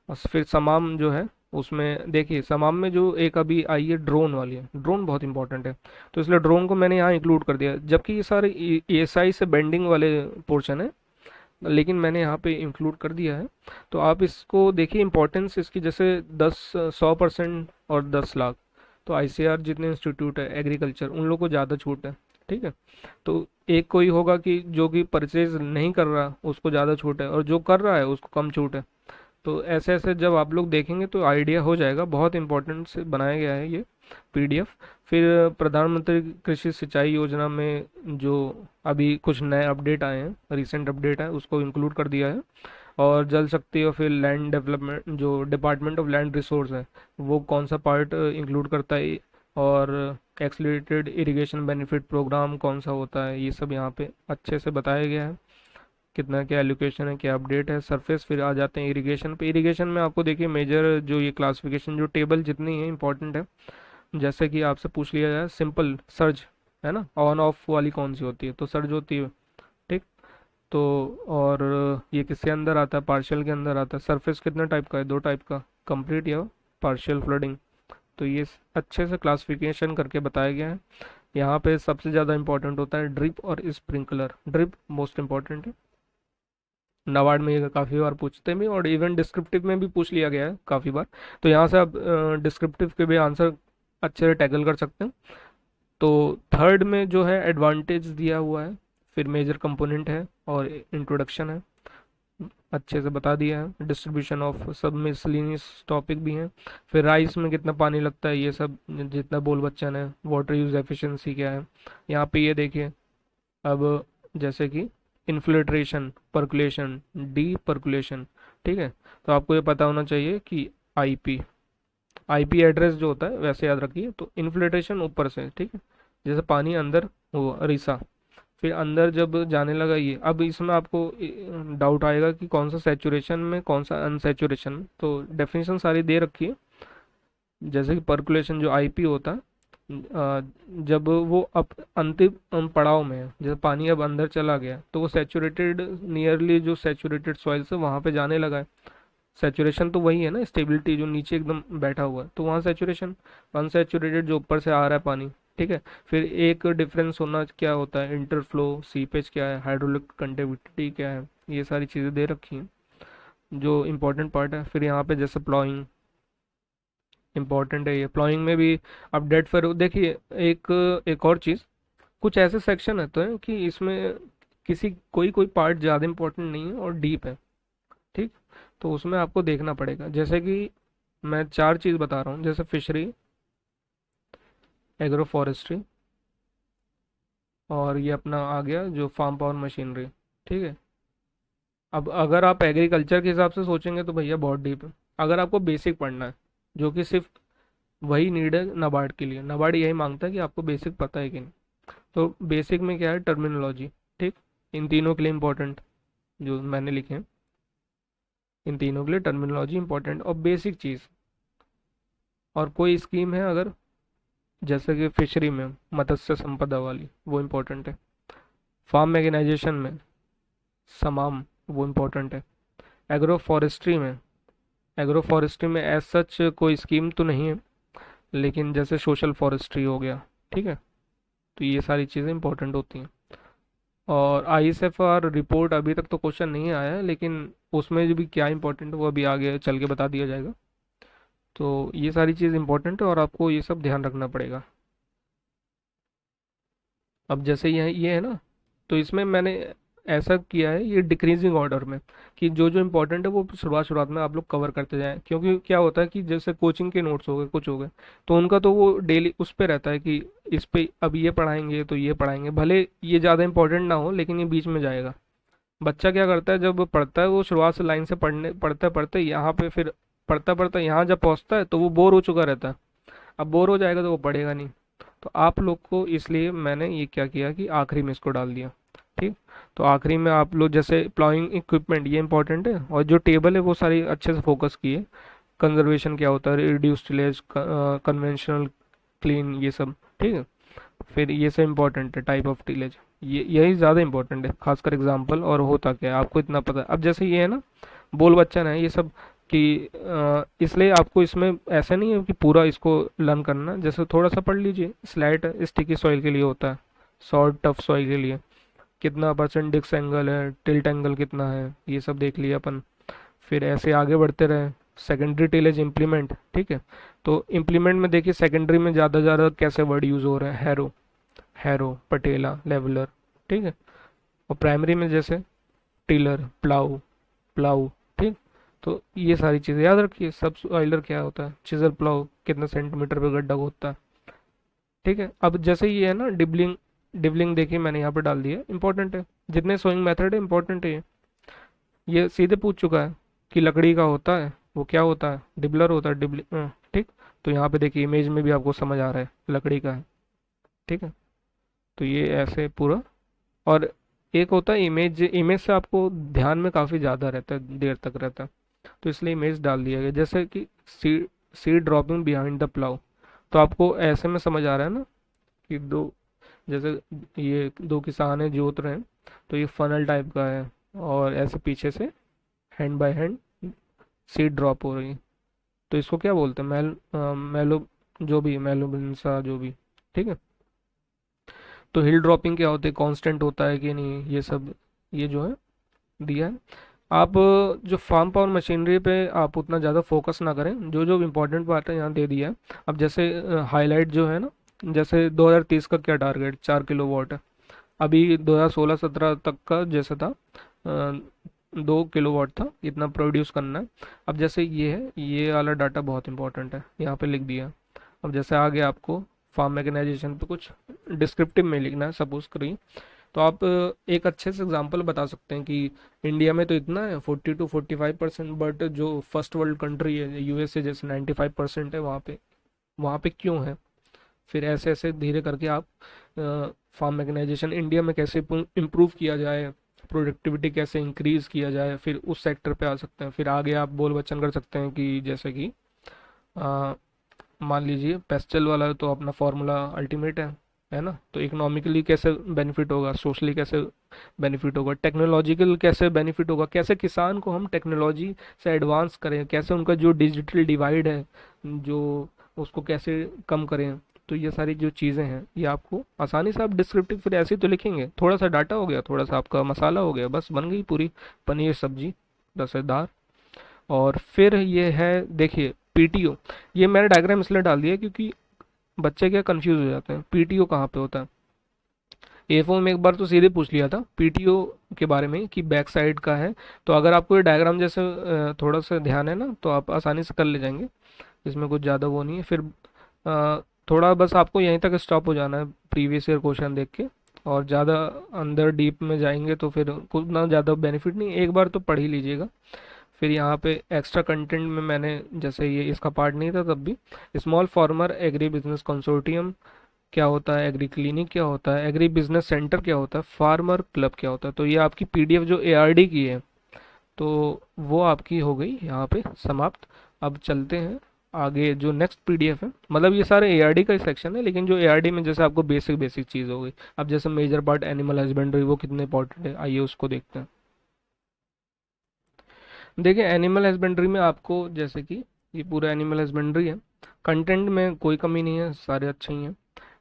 और फिर समाम जो है उसमें देखिए, समाम में जो एक अभी आई है ड्रोन वाली है, ड्रोन बहुत इंपॉर्टेंट है, तो इसलिए ड्रोन को मैंने यहाँ इंक्लूड कर दिया, जबकि ये सारे ESI से बेंडिंग वाले पोर्शन है, लेकिन मैंने यहाँ पे इंक्लूड कर दिया है। तो आप इसको देखिए इंपॉर्टेंस इसकी, जैसे 100% और 10 लाख। तो ICAR जितने इंस्टीट्यूट है एग्रीकल्चर, उन लोगों को ज़्यादा छूट है, ठीक है। तो एक कोई होगा कि जो कि परचेज नहीं कर रहा उसको ज़्यादा छूट है, और जो कर रहा है उसको कम छूट है। तो ऐसे ऐसे जब आप लोग देखेंगे तो आइडिया हो जाएगा, बहुत इंपॉर्टेंट से बनाया गया है ये पीडीएफ। फिर प्रधानमंत्री कृषि सिंचाई योजना में जो अभी कुछ नए अपडेट आए हैं, रिसेंट अपडेट है, उसको इंक्लूड कर दिया है। और जल शक्ति और फिर लैंड डेवलपमेंट, जो डिपार्टमेंट ऑफ लैंड रिसोर्स है, वो कौन सा पार्ट इंक्लूड करता है, और एक्सलेटेड इरिगेशन बेनिफिट प्रोग्राम कौन सा होता है, ये सब यहाँ पे अच्छे से बताया गया है। कितना क्या एलोकेशन है, क्या अपडेट है सरफेस। फिर आ जाते हैं इरिगेशन पे। इरिगेशन में आपको देखिए मेजर जो ये क्लासिफिकेशन जो टेबल जितनी है इंपॉर्टेंट है। जैसे कि आपसे पूछ लिया जाए सिंपल सर्ज, है ना, ऑन ऑफ वाली कौन सी होती है, तो सर्ज होती है। ठीक। तो और ये किसके अंदर आता है, पार्शियल के अंदर आता है। सरफेस कितने टाइप का है, दो टाइप का, कंप्लीट या पार्शियल फ्लडिंग। तो ये अच्छे से क्लासिफिकेशन करके बताया गया है। यहाँ पे सबसे ज़्यादा इंपॉर्टेंट होता है ड्रिप और स्प्रिंकलर। ड्रिप मोस्ट इंपॉर्टेंट है, नाबार्ड में ये काफ़ी बार पूछते भी, और इवन डिस्क्रिप्टिव में भी पूछ लिया गया है काफ़ी बार। तो यहाँ से आप डिस्क्रिप्टिव के भी आंसर अच्छे से टैकल कर सकते हैं। तो थर्ड में जो है एडवांटेज दिया हुआ है, फिर मेजर कंपोनेंट है और इंट्रोडक्शन है, अच्छे से बता दिया है। डिस्ट्रीब्यूशन ऑफ सब मिसलिनियस टॉपिक भी हैं। फिर राइस में कितना पानी लगता है, ये सब जितना बोल बच्चन है। वाटर यूज एफिशिएंसी क्या है, यहाँ पे ये देखिए। अब जैसे कि इन्फिल्ट्रेशन, पर्कुलेशन, डी पर्कुलेशन, ठीक है। तो आपको ये पता होना चाहिए कि आईपी, आईपी एड्रेस जो होता है वैसे याद रखिए। तो इन्फिल्ट्रेशन ऊपर से, ठीक है, जैसे पानी अंदर हुआ रिसा, फिर अंदर जब जाने लगा ये। अब इसमें आपको डाउट आएगा कि कौन सा सैचुरेशन में, कौन सा अनसैचुरेशन। तो डेफिनेशन सारी दे रखी है। जैसे कि पर्कुलेशन जो आईपी होता है, जब वो अब अंतिम पड़ाव में है, जैसे पानी अब अंदर चला गया, तो वो सैचुरेटेड, नियरली जो सैचुरेटेड सॉइल से वहाँ पे जाने लगा है। सैचुरेशन तो वही है ना, स्टेबिलिटी जो नीचे एकदम बैठा हुआ है, तो वहाँ सैचुरेशन। अनसैचुरेटेड जो ऊपर से आ रहा है पानी, ठीक है। फिर एक डिफरेंस होना क्या होता है, इंटरफ्लो, सीपेज क्या है, हाइड्रोलिक कंडक्टिविटी क्या है, ये सारी चीज़ें दे रखी हैं जो इम्पोर्टेंट पार्ट है। फिर यहाँ पे जैसे प्लॉइंग इम्पोर्टेंट है, ये प्लॉइंग में भी अपडेट। फिर देखिए एक एक और चीज़, कुछ ऐसे सेक्शन होते हैं कि इसमें किसी कोई कोई पार्ट ज़्यादा इंपॉर्टेंट नहीं है और डीप है, ठीक। तो उसमें आपको देखना पड़ेगा। जैसे कि मैं चार चीज़ बता रहा हूँ, जैसे फिशरी, एग्रो फॉरेस्ट्री, और ये अपना आ गया जो फार्म पावर मशीनरी, ठीक है। अब अगर आप एग्रीकल्चर के हिसाब से सोचेंगे तो भैया बहुत डीप है। अगर आपको बेसिक पढ़ना है, जो कि सिर्फ वही नीड है नाबार्ड के लिए, नाबार्ड यही मांगता है कि आपको बेसिक पता है कि नहीं। तो बेसिक में क्या है, टर्मिनोलॉजी, ठीक। इन तीनों के लिए इंपॉर्टेंट जो मैंने लिखे हैं, इन तीनों के लिए टर्मिनोलॉजी इंपॉर्टेंट और बेसिक चीज़। और कोई स्कीम है अगर, जैसे कि फिशरी में मत्स्य संपदा वाली, वो इम्पोर्टेंट है। फार्म मैकेनाइजेशन में समाम, वो इम्पोर्टेंट है। एग्रो फॉरेस्ट्री में, एग्रो फॉरेस्ट्री में एज सच कोई स्कीम तो नहीं है, लेकिन जैसे सोशल फॉरेस्ट्री हो गया, ठीक है। तो ये सारी चीज़ें इंपॉर्टेंट होती हैं। और आईएसएफआर रिपोर्ट अभी तक तो क्वेश्चन नहीं आया है, लेकिन उसमें जो भी क्या इंपॉर्टेंट है वो अभी आगे चल के बता दिया जाएगा। तो ये सारी चीज़ इंपॉर्टेंट है और आपको ये सब ध्यान रखना पड़ेगा। अब जैसे ये है ना, तो इसमें मैंने ऐसा किया है ये डिक्रीजिंग ऑर्डर में, कि जो जो इम्पोर्टेंट है वो शुरुआत शुरुआत में आप लोग कवर करते जाएं। क्योंकि क्या होता है कि जैसे कोचिंग के नोट्स हो गए, कुछ हो गए, तो उनका तो वो डेली उस पे रहता है कि इस पे अब ये पढ़ाएंगे तो ये पढ़ाएंगे, भले ये ज़्यादा इंपॉर्टेंट ना हो लेकिन ये बीच में जाएगा। बच्चा क्या करता है, जब पढ़ता है वो शुरुआत से लाइन से पढ़ते पढ़ते यहाँ पे, फिर पढ़ता पढ़ता यहाँ जब पहुँचता है तो वो बोर हो चुका रहता है। अब बोर हो जाएगा तो वो पढ़ेगा नहीं। तो आप लोग को इसलिए मैंने ये क्या किया कि आखिरी में इसको डाल दिया, ठीक। तो आखिरी में आप लोग जैसे प्लॉइंग इक्विपमेंट, ये इंपॉर्टेंट है, और जो टेबल है वो सारी अच्छे से फोकस की है। कंजर्वेशन क्या होता है, रिड्यूस टिलेज, कन्वेंशनल, क्लीन, ये सब, ठीक है। फिर ये सब इंपॉर्टेंट है, टाइप ऑफ टिलेज, ये यही ज़्यादा इंपॉर्टेंट है, खासकर एग्जाम्पल और होता क्या है आपको इतना पता है। अब जैसे ये है ना, बोल बच्चन है, ये सब कि इसलिए आपको इसमें ऐसा नहीं है कि पूरा इसको लर्न करना, जैसे थोड़ा सा पढ़ लीजिए। स्लाइट स्टिकी सॉइल के लिए होता है, सॉर्ट टफ सॉइल के लिए कितना परसेंट डिक्स एंगल है, टिल्ट एंगल कितना है, ये सब देख लिया अपन। फिर ऐसे आगे बढ़ते रहे। सेकेंडरी टिलेज इम्प्लीमेंट, ठीक है। तो इम्प्लीमेंट में देखिए सेकेंडरी में ज़्यादा ज़्यादा कैसे वर्ड यूज़ हो रहे हैं, हैरो, हैरो, पटेला, लेवलर, ठीक है। और प्राइमरी में जैसे टिलर, प्लाऊ, प्लाऊ, ठीक। तो ये सारी चीज़ें याद रखिए। सब ऑयलर क्या होता है, चिजल प्लाव कितना सेंटीमीटर पे गड्ढा होता है। ठीक है, अब जैसे ये है ना डिबलिंग, डिबलिंग देखिए मैंने यहाँ पे डाल दिया, इंपॉर्टेंट है। जितने सोइंग मेथड है इंपॉर्टेंट है ये सीधे पूछ चुका है कि लकड़ी का होता है वो क्या होता है, डिबलर होता है, डिबलिंग। ठीक। तो यहाँ पे देखिए इमेज में भी आपको समझ आ रहा है लकड़ी का है। ठीक है, तो ये ऐसे पूरा। और एक होता है इमेज, इमेज से आपको ध्यान में काफ़ी ज़्यादा रहता है, देर तक रहता है, तो इसलिए इमेज डाल दिया गया। जैसे कि seed dropping behind the plough, तो आपको ऐसे में समझ आ रहा है ना कि दो, जैसे ये दो किसान हैं जोत रहे हैं, तो ये फनल टाइप का है, और ऐसे पीछे से hand by hand seed drop हो रही है। तो इसको क्या बोलते हैं, मेलो, जो भी मेलोबिनसा जो भी। ठीक है, तो हिल ड्रॉपिंग क्या होते हैं, कांस्टेंट होता है कि नहीं, ये सब ये जो है दिया है। आप जो फार्म पावर मशीनरी पे आप उतना ज़्यादा फोकस ना करें, जो जो इम्पोर्टेंट बात है यहाँ दे दिया है। अब जैसे हाईलाइट जो है ना, जैसे 2030 का क्या टारगेट 4 किलोवाट है, अभी 2016-17 तक का जैसा था 2 किलोवाट था, इतना प्रोड्यूस करना है। अब जैसे ये है, ये वाला डाटा बहुत इंपॉर्टेंट है, यहाँ पे लिख दिया। अब जैसे आगे आपको फार्म मैकेनाइजेशन पे कुछ डिस्क्रिप्टिव में लिखना है सपोज करिए, तो आप एक अच्छे से एग्जांपल बता सकते हैं कि इंडिया में तो इतना है 40 to 45%, बट जो फर्स्ट वर्ल्ड कंट्री है यूएसए जैसे 95% है, वहाँ पे क्यों है। फिर ऐसे ऐसे धीरे करके आप फार्म मैकेनाइजेशन इंडिया में कैसे इम्प्रूव किया जाए, प्रोडक्टिविटी कैसे इंक्रीज किया जाए, फिर उस सेक्टर पे आ सकते हैं। फिर आगे आप बोल बच्चन कर सकते हैं कि जैसे कि अ, मान लीजिए पेस्टल वाला तो अपना फार्मूला अल्टीमेट है ना, तो इकोनॉमिकली कैसे बेनिफिट होगा, सोशली कैसे बेनिफिट होगा, टेक्नोलॉजिकल कैसे बेनिफिट होगा, कैसे किसान को हम टेक्नोलॉजी से एडवांस करें, कैसे उनका जो डिजिटल डिवाइड है जो उसको कैसे कम करें। तो ये सारी जो चीज़ें हैं ये आपको आसानी से आप डिस्क्रिप्टिव फिर ऐसे ही तो लिखेंगे, थोड़ा सा डाटा हो गया, थोड़ा सा आपका मसाला हो गया, बस बन गई पूरी पनीर सब्जी रसेदार। और फिर ये है देखिए पीटीओ, ये मैंने डायग्राम इसलिए डाल दिया क्योंकि बच्चे क्या कंफ्यूज हो जाते हैं, पीटीओ कहाँ पे होता है। एफओ में एक बार तो सीधे पूछ लिया था पीटीओ के बारे में कि बैक साइड का है। तो अगर आपको ये डायग्राम जैसे थोड़ा सा ध्यान है ना, तो आप आसानी से कर ले जाएंगे, इसमें कुछ ज़्यादा वो नहीं है। फिर थोड़ा बस आपको यहीं तक स्टॉप हो जाना है प्रीवियस ईयर क्वेश्चन देख के, और ज़्यादा अंदर डीप में जाएंगे तो फिर कुछ ना ज़्यादा बेनिफिट नहीं, एक बार तो पढ़ ही लीजिएगा। फिर यहाँ पे एक्स्ट्रा कंटेंट में मैंने, जैसे ये इसका पार्ट नहीं था तब भी, small farmer agri business consortium क्या होता है, एग्री क्लिनिक क्या होता है, एग्री बिजनेस सेंटर क्या होता है, फार्मर क्लब क्या होता है। तो ये आपकी पीडीएफ जो एआरडी की है, तो वो आपकी हो गई यहाँ पे समाप्त। अब चलते हैं आगे जो नेक्स्ट पीडीएफ है, मतलब ये सारे एआरडी का ही सेक्शन है, लेकिन जो एआरडी में जैसे आपको बेसिक बेसिक चीज़ हो गई। अब जैसे मेजर पार्ट एनिमल हस्बेंड्री वो कितने इंपॉर्टेंट है, आइए उसको देखते हैं। देखिए एनिमल हस्बेंड्री में आपको जैसे कि ये पूरा एनिमल हस्बेंड्री है, कंटेंट में कोई कमी नहीं है, सारे अच्छे ही हैं।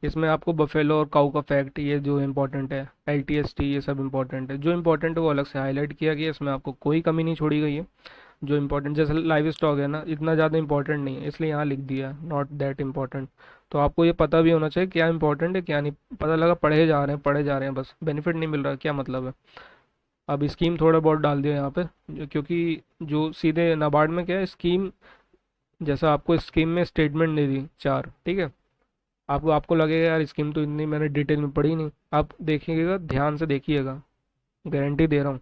इसमें आपको बफेलो और काऊ का फैक्ट ये जो इम्पोर्टेंट है, एलटीएसटी ये सब इम्पोर्टेंट है, जो इम्पोर्टेंट है वो अलग से हाईलाइट किया गया, इसमें आपको कोई कमी नहीं छोड़ी गई है। जो इम्पोर्टेंट जैसे लाइव स्टॉक है ना, इतना ज़्यादा इंपॉर्टेंट नहीं है, इसलिए यहाँ लिख दिया नॉट दैट इम्पोर्टेंट। तो आपको ये पता भी होना चाहिए क्या इंपॉर्टेंट है क्या नहीं, पता लगा पढ़े जा रहे हैं पढ़े जा रहे हैं बस बेनिफिट नहीं मिल रहा, क्या मतलब है। अब स्कीम थोड़ा बहुत डाल दिया यहाँ पे, क्योंकि जो सीधे नाबार्ड में क्या है स्कीम, जैसा आपको स्कीम में स्टेटमेंट दे दी चार, ठीक है, आपको आपको लगेगा यार स्कीम तो इतनी मैंने डिटेल में पढ़ी नहीं, आप देखिएगा ध्यान से देखिएगा, गारंटी दे रहा हूँ।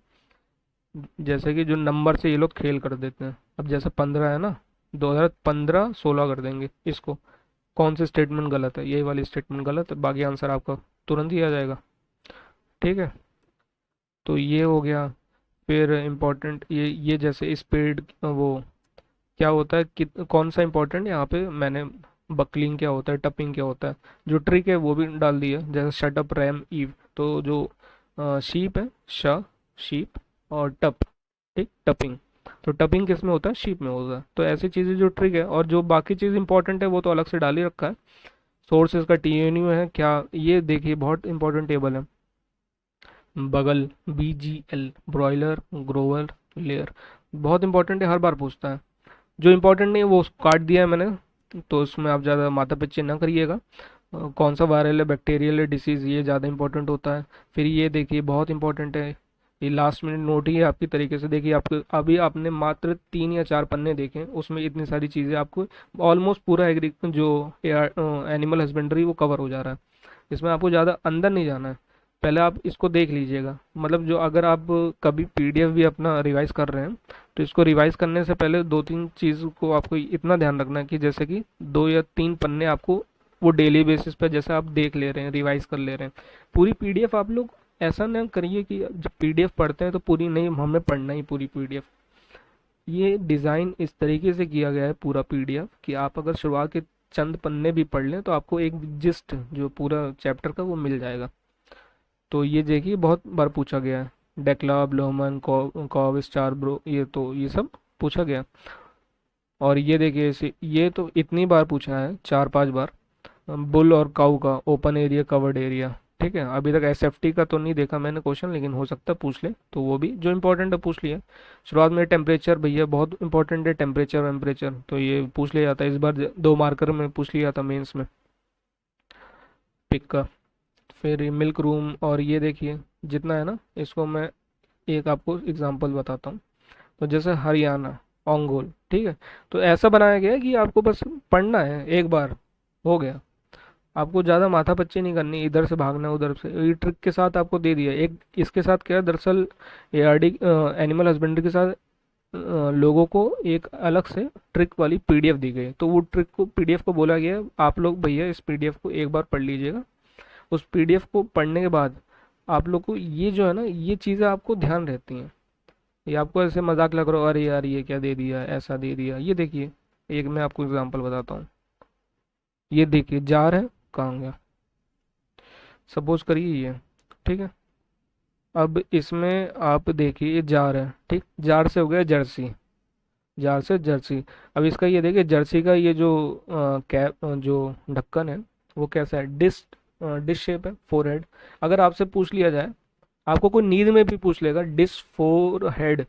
जैसे कि जो नंबर से ये लोग खेल कर देते हैं, अब जैसे 15 है ना, 2015-16 कर देंगे इसको, कौन सी स्टेटमेंट गलत है, यही वाली स्टेटमेंट गलत है, बाकी आंसर आपका तुरंत ही आ जाएगा। ठीक है, तो ये हो गया। फिर इम्पोर्टेंट ये जैसे स्पीड वो क्या होता है कि कौन सा इंपॉर्टेंट, यहाँ पे मैंने बकलिंग क्या होता है, टपिंग क्या होता है, जो ट्रिक है वो भी डाल दिया, जैसे शटअप रैम ईव। तो जो शीप है श शीप, और टप, ठीक टपिंग, तो टपिंग किस में होता है, शीप में होता है। तो ऐसी चीज़ें जो ट्रिक है, और जो बाकी चीज़ इंपॉर्टेंट है वो तो अलग से डाल ही रखा है। सोर्स इसका टीएनयू है क्या, ये देखिए बहुत इंपॉर्टेंट टेबल है। बगल बीजीएल, ब्रॉयलर ग्रोवर लेयर, बहुत इंपॉर्टेंट है, हर बार पूछता है। जो इम्पोर्टेंट नहीं है वो काट दिया है मैंने, तो उसमें आप ज़्यादा माथा पच्ची ना करिएगा। कौन सा वायरल है बैक्टीरियल है डिसीज़, ये ज़्यादा इंपॉर्टेंट होता है। फिर ये देखिए बहुत इंपॉर्टेंट है, ये लास्ट मिनट नोट ही है आपकी तरीके से। देखिए आपको अभी आपने मात्र 3 या 4 पन्ने देखे, उसमें इतनी सारी चीज़ें आपको ऑलमोस्ट पूरा एग्री जो एनिमल हस्बेंड्री वो कवर हो जा रहा है। इसमें आपको ज़्यादा अंदर नहीं जाना है, पहले आप इसको देख लीजिएगा। मतलब जो अगर आप कभी पीडीएफ भी अपना रिवाइज कर रहे हैं, तो इसको रिवाइज करने से पहले 2-3 चीज़ को आपको इतना ध्यान रखना है कि जैसे कि 2 या 3 पन्ने आपको वो डेली बेसिस पे जैसे आप देख ले रहे हैं, रिवाइज कर ले रहे हैं। पूरी पीडीएफ आप लोग ऐसा ना करिए कि जब पीडीएफ पढ़ते हैं तो पूरी नहीं, हमें पढ़ना ही पूरी पीडीएफ। ये डिज़ाइन इस तरीके से किया गया है पूरा पीडीएफ कि आप अगर शुरुआत के चंद पन्ने भी पढ़ लें तो आपको एक जिस्ट जो पूरा चैप्टर का वो मिल जाएगा। तो ये देखिए बहुत बार पूछा गया है, डेक्ला, ब्लोमन, कॉव, स्टार ब्रो, ये तो ये सब पूछा गया। और ये देखिए इसे, ये तो इतनी बार पूछा है, 4-5 बार। बुल और काऊ का ओपन एरिया कवर्ड एरिया, ठीक है। अभी तक एसएफटी का तो नहीं देखा मैंने क्वेश्चन, लेकिन हो सकता है पूछ ले, तो वो भी जो इंपॉर्टेंट है पूछ लिया। शुरुआत में टेम्परेचर, भैया बहुत इंपॉर्टेंट है टेम्परेचर वेम्परेचर, तो ये पूछ लिया जाता है। इस बार 2 मार्कर में पूछ लिया था मेंस में, पिक का। फिर मिल्क रूम, और ये देखिए जितना है ना, इसको मैं एक आपको एग्जांपल बताता हूँ। तो जैसे हरियाणा, ओंगोल, ठीक है। तो ऐसा बनाया गया है कि आपको बस पढ़ना है एक बार, हो गया। आपको ज़्यादा माथापच्ची नहीं करनी, इधर से भागना उधर से। ये ट्रिक के साथ आपको दे दिया एक। इसके साथ क्या है दरअसल, एआरडी एनिमल हस्बेंड्री के साथ लोगों को एक अलग से ट्रिक वाली पीडीएफ दी गई है। तो वो ट्रिक को, पीडीएफ को बोला गया है आप लोग भैया इस पीडीएफ को एक बार पढ़ लीजिएगा। उस पीडीएफ को पढ़ने के बाद आप लोग को ये जो है ना, ये चीज़ें आपको ध्यान रहती हैं। ये आपको ऐसे मजाक लग रहा हो, अरे यार ये क्या दे दिया, ऐसा दे दिया। ये देखिए एक मैं आपको एग्जांपल बताता हूँ। ये देखिए जार है, कहाँ गया, सपोज करिए ये, ठीक है। अब इसमें आप देखिए ये जार है, ठीक, जार से हो गया जर्सी, जार से जर्सी। अब इसका ये देखिए जर्सी का ये जो कैप, जो ढक्कन है, वो कैसा है, डिश शेप है, फोर हेड। अगर आपसे पूछ लिया जाए, आपको कोई नींद में भी पूछ लेगा dish four head